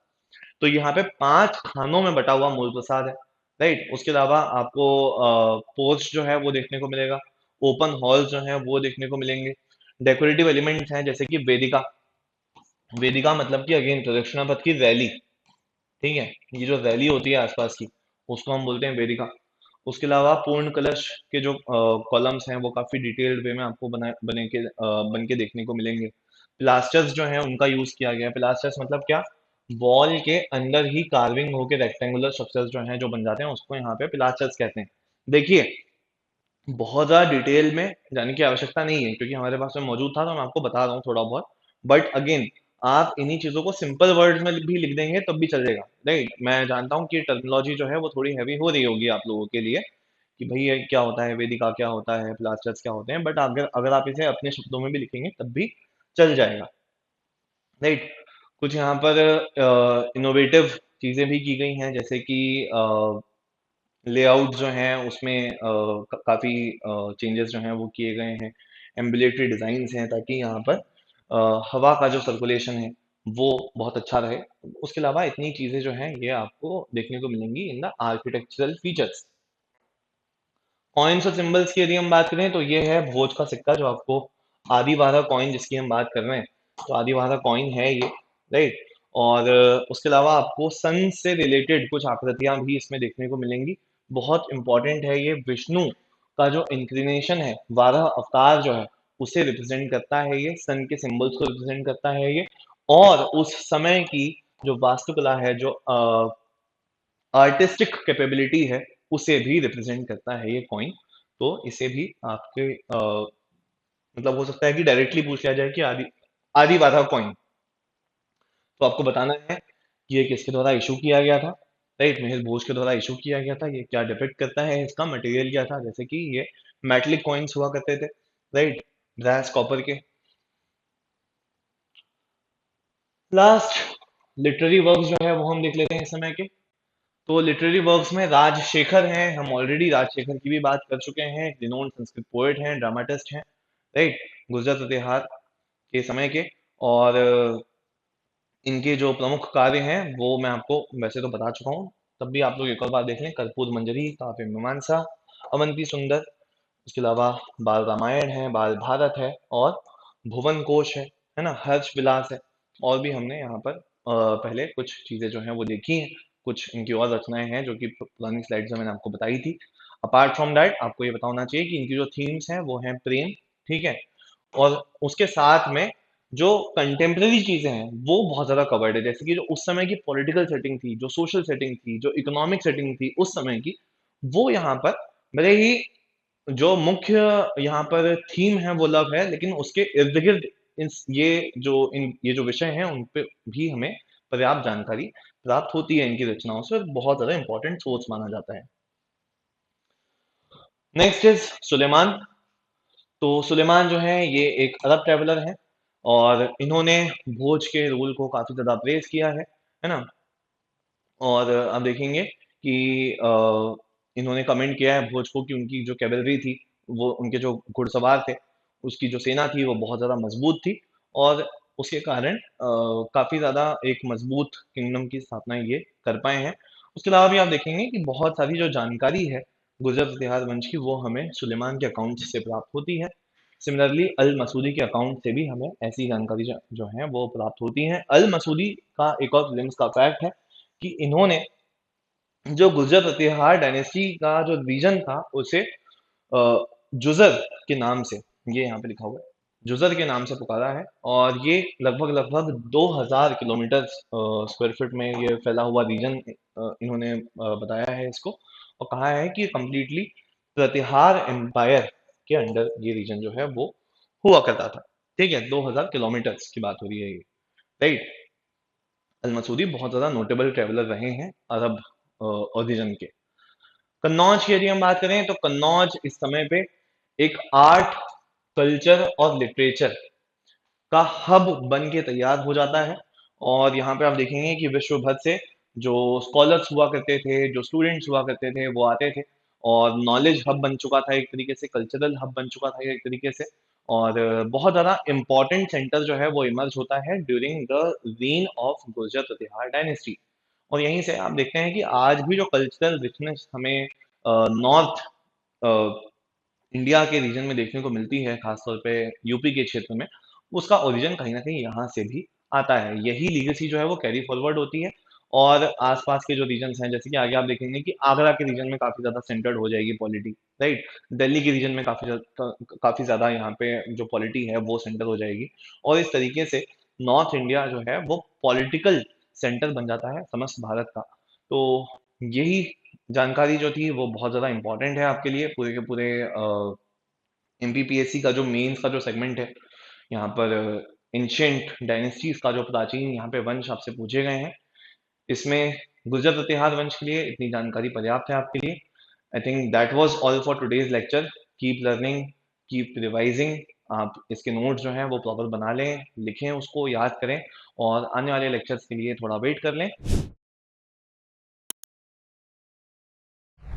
तो यहाँ पे 5 खानों में बटा हुआ मूल प्रसाद है, राइट। उसके अलावा आपको पोर्च जो है वो देखने को मिलेगा, ओपन हॉल जो है वो देखने को मिलेंगे, डेकोरेटिव एलिमेंट्स हैं जैसे कि वेदिका। वेदिका मतलब कि अगेन प्रदक्षिणा पथ की रैली, ठीक है, ये जो रैली होती है आसपास की उसको हम बोलते हैं वेदिका। उसके अलावा पूर्ण कलश के जो कॉलम्स हैं वो काफी डिटेल्ड वे में आपको बन के देखने को मिलेंगे। पिलास्टर्स जो हैं उनका यूज किया गया है। पिलास्टर्स मतलब क्या, वॉल के अंदर ही कार्विंग होके रेक्टेंगुलर स्ट्रक्चर्स जो हैं जो बन जाते हैं उसको यहाँ पे पिलास्टर्स कहते हैं। देखिए, बहुत ज़्यादा डिटेल में जाने की आवश्यकता नहीं है क्योंकि हमारे पास में मौजूद था तो मैं आपको बता रहा हूँ थोड़ा बहुत। बट अगेन, आप इन्हीं चीज़ों को सिंपल वर्ड्स में भी लिख देंगे तब भी चलेगा, राइट। मैं जानता हूँ कि टर्मिनोलॉजी जो है वो थोड़ी हैवी हो रही होगी आप लोगों के लिए कि भाई ये क्या होता है, वेदिका क्या होता है, प्लास्टर्स क्या होते हैं, बट अगर अगर आप इसे अपने शब्दों में भी लिखेंगे तब भी चल जाएगा, राइट। कुछ यहाँ पर इनोवेटिव चीज़ें भी की गई हैं, जैसे कि लेआउट जो हैं उसमें काफ़ी चेंजेस जो हैं वो किए गए हैं। एम्बुलेटरी डिज़ाइंस हैं ताकि यहाँ पर हवा का जो सर्कुलेशन है वो बहुत अच्छा रहे। उसके अलावा इतनी चीज़ें जो हैं ये आपको देखने को मिलेंगी in the architectural features. Coins और सिंबल्स की यदि हम बात करें तो ये है भोज का सिक्का, जो आपको आदिवारा कॉइन जिसकी हम बात कर रहे हैं, तो आदिवारा कॉइन है ये, राइट। और उसके अलावा आपको सन से रिलेटेड कुछ आकृतियां भी इसमें देखने को मिलेंगी। बहुत इंपॉर्टेंट है ये, विष्णु का जो इंक्लिनेशन है, वाराह अवतार जो है उसे रिप्रेजेंट करता है ये, सन के सिंबल्स को रिप्रेजेंट करता है ये। और उस समय की जो वास्तुकला है, जो आर्टिस्टिक कैपेबिलिटी है, उसे भी रिप्रेजेंट करता है ये कॉइन। तो इसे भी आपके मतलब हो सकता है कि डायरेक्टली पूछ लिया जाए कि आदि आदि बाधा कॉइन, तो आपको बताना है कि ये किसके द्वारा इशू किया गया था। राइट, मिहिर भोज के द्वारा इशू किया गया था। ये क्या डिपिक्ट करता है, इसका मटेरियल क्या था, जैसे कि ये मेटलिक कॉइन्स हुआ करते थे, राइट, ब्रास कॉपर के। लास्ट लिटरेरी वर्क्स जो है वो हम देख लेते हैं इस समय के। तो लिटरेरी वर्क्स में राजशेखर हैं, हम ऑलरेडी राजशेखर की भी बात कर चुके हैं, रिनोन्ड संस्कृत पोएट हैं, ड्रामाटिस्ट हैं, राइट, गुजरात इतिहास के समय के। और इनके जो प्रमुख कार्य हैं वो मैं आपको वैसे तो बता चुका हूँ, तब भी आप लोग एक और बार देख लें। कर्पूर मंजरी, काव्य मीमांसा, अवंती सुंदर, इसके अलावा बाल रामायण है, बाल भारत है, और भुवन कोश है ना, हर्ष विलास है। और भी हमने यहाँ पर पहले कुछ चीजें जो हैं वो देखी हैं, कुछ इनकी और रचनाएं हैं जो कि पुरानी स्लाइड्स में मैंने आपको बताई थी। अपार्ट फ्रॉम दैट आपको ये बताना चाहिए कि इनकी जो थीम्स हैं वो हैं प्रेम, ठीक है, और उसके साथ में जो कंटेम्प्रेरी चीजें हैं वो बहुत ज्यादा कवर्ड है, जैसे कि जो उस समय की पॉलिटिकल सेटिंग थी, जो सोशल सेटिंग थी, जो इकोनॉमिक सेटिंग थी उस समय की, वो यहाँ पर भले ही जो मुख्य यहाँ पर थीम है वो लव है, लेकिन उसके इर्द गिर्द ये जो विषय हैं उन पे भी हमें पर्याप्त जानकारी प्राप्त होती है इनकी रचनाओं से, और बहुत ज्यादा इंपॉर्टेंट सोर्स माना जाता है। Next is Sulaiman. तो सुलेमान जो है ये एक अरब ट्रेवलर है, और इन्होंने भोज के रूल को काफी ज्यादा प्रेज किया है ना। और आप देखेंगे कि इन्होंने कमेंट किया है भोज को कि उनकी जो कैवलरी थी, वो उनके जो घुड़सवार थे, उसकी जो सेना थी वो बहुत ज़्यादा मजबूत थी, और उसके कारण काफ़ी ज़्यादा एक मजबूत किंगडम की स्थापना ये कर पाए हैं। उसके अलावा भी आप देखेंगे कि बहुत सारी जो जानकारी है गुजरात इतिहास वंश की, वो हमें सुलेमान के अकाउंट से प्राप्त होती है। सिमिलरली अल मसूदी के अकाउंट से भी हमें ऐसी जानकारी जो है वो प्राप्त होती है। अल मसूदी का एक और फिल्म का फैक्ट है कि इन्होंने जो गुर्जर प्रतिहार डायनेस्टी का जो रीजन था उसे जुजर के नाम से, ये यहाँ पे लिखा हुआ है, जुजर के नाम से पुकारा है। और ये लगभग लगभग 2000 किलोमीटर स्क्वायर फीट में ये फैला हुआ रीजन इन्होंने बताया है इसको, और कहा है कि कंप्लीटली प्रतिहार एम्पायर के अंडर ये रीजन जो है वो हुआ करता था। ठीक है, 2000 किलोमीटर की बात हो रही है ये, राइट। अल मसूदी बहुत ज्यादा नोटेबल ट्रेवलर रहे हैं अरब ओरिजिन के। कन्नौज की यदि हम बात करें तो कन्नौज इस समय पे एक आर्ट, कल्चर और लिटरेचर का हब बन के तैयार हो जाता है। और यहाँ पे आप देखेंगे कि विश्व भर से जो स्कॉलर्स हुआ करते थे, जो स्टूडेंट्स हुआ करते थे, वो आते थे, और नॉलेज हब बन चुका था एक तरीके से, कल्चरल हब बन चुका था एक तरीके से। और बहुत ज्यादा इंपॉर्टेंट सेंटर जो है वो इमर्ज होता है during the reign of Gurjara Pratihara dynasty. और यहीं से आप देखते हैं कि आज भी जो कल्चरल रिचनेस हमें नॉर्थ इंडिया के रीजन में देखने को मिलती है, खासतौर पे यूपी के क्षेत्र में, उसका ओरिजिन कहीं ना कहीं यहाँ से भी आता है। यही लीगेसी जो है वो कैरी फॉरवर्ड होती है। और आसपास के जो रीजन्स हैं, जैसे कि आगे आप देखेंगे कि आगरा के रीजन में काफी ज्यादा सेंटर्ड हो जाएगी पॉलिटी, राइट। दिल्ली के रीजन में काफी ज्यादा यहाँ पे जो पॉलिटी है वो सेंटर हो जाएगी। और इस तरीके से नॉर्थ इंडिया जो है वो पॉलिटिकल सेंटर बन जाता है समस्त भारत का। तो यही जानकारी जो थी वो बहुत ज़्यादा इंपॉर्टेंट है आपके लिए, पूरे के पूरे एमपीपीएससी का जो मेंस का जो सेगमेंट है, यहाँ पर एंशियंट डायनेस्टीज का जो प्राचीन यहाँ पे वंश आपसे पूछे गए हैं, इसमें गुर्जर प्रतिहार वंश के लिए इतनी जानकारी पर्याप्त है आपके लिए। I think that was all for today's lecture. Keep learning, keep revising. आप इसके नोट्स जो हैं वो प्रॉपर बना लें, लिखें, उसको याद करें, और आने वाले लेक्चर्स के लिए थोड़ा वेट कर लें।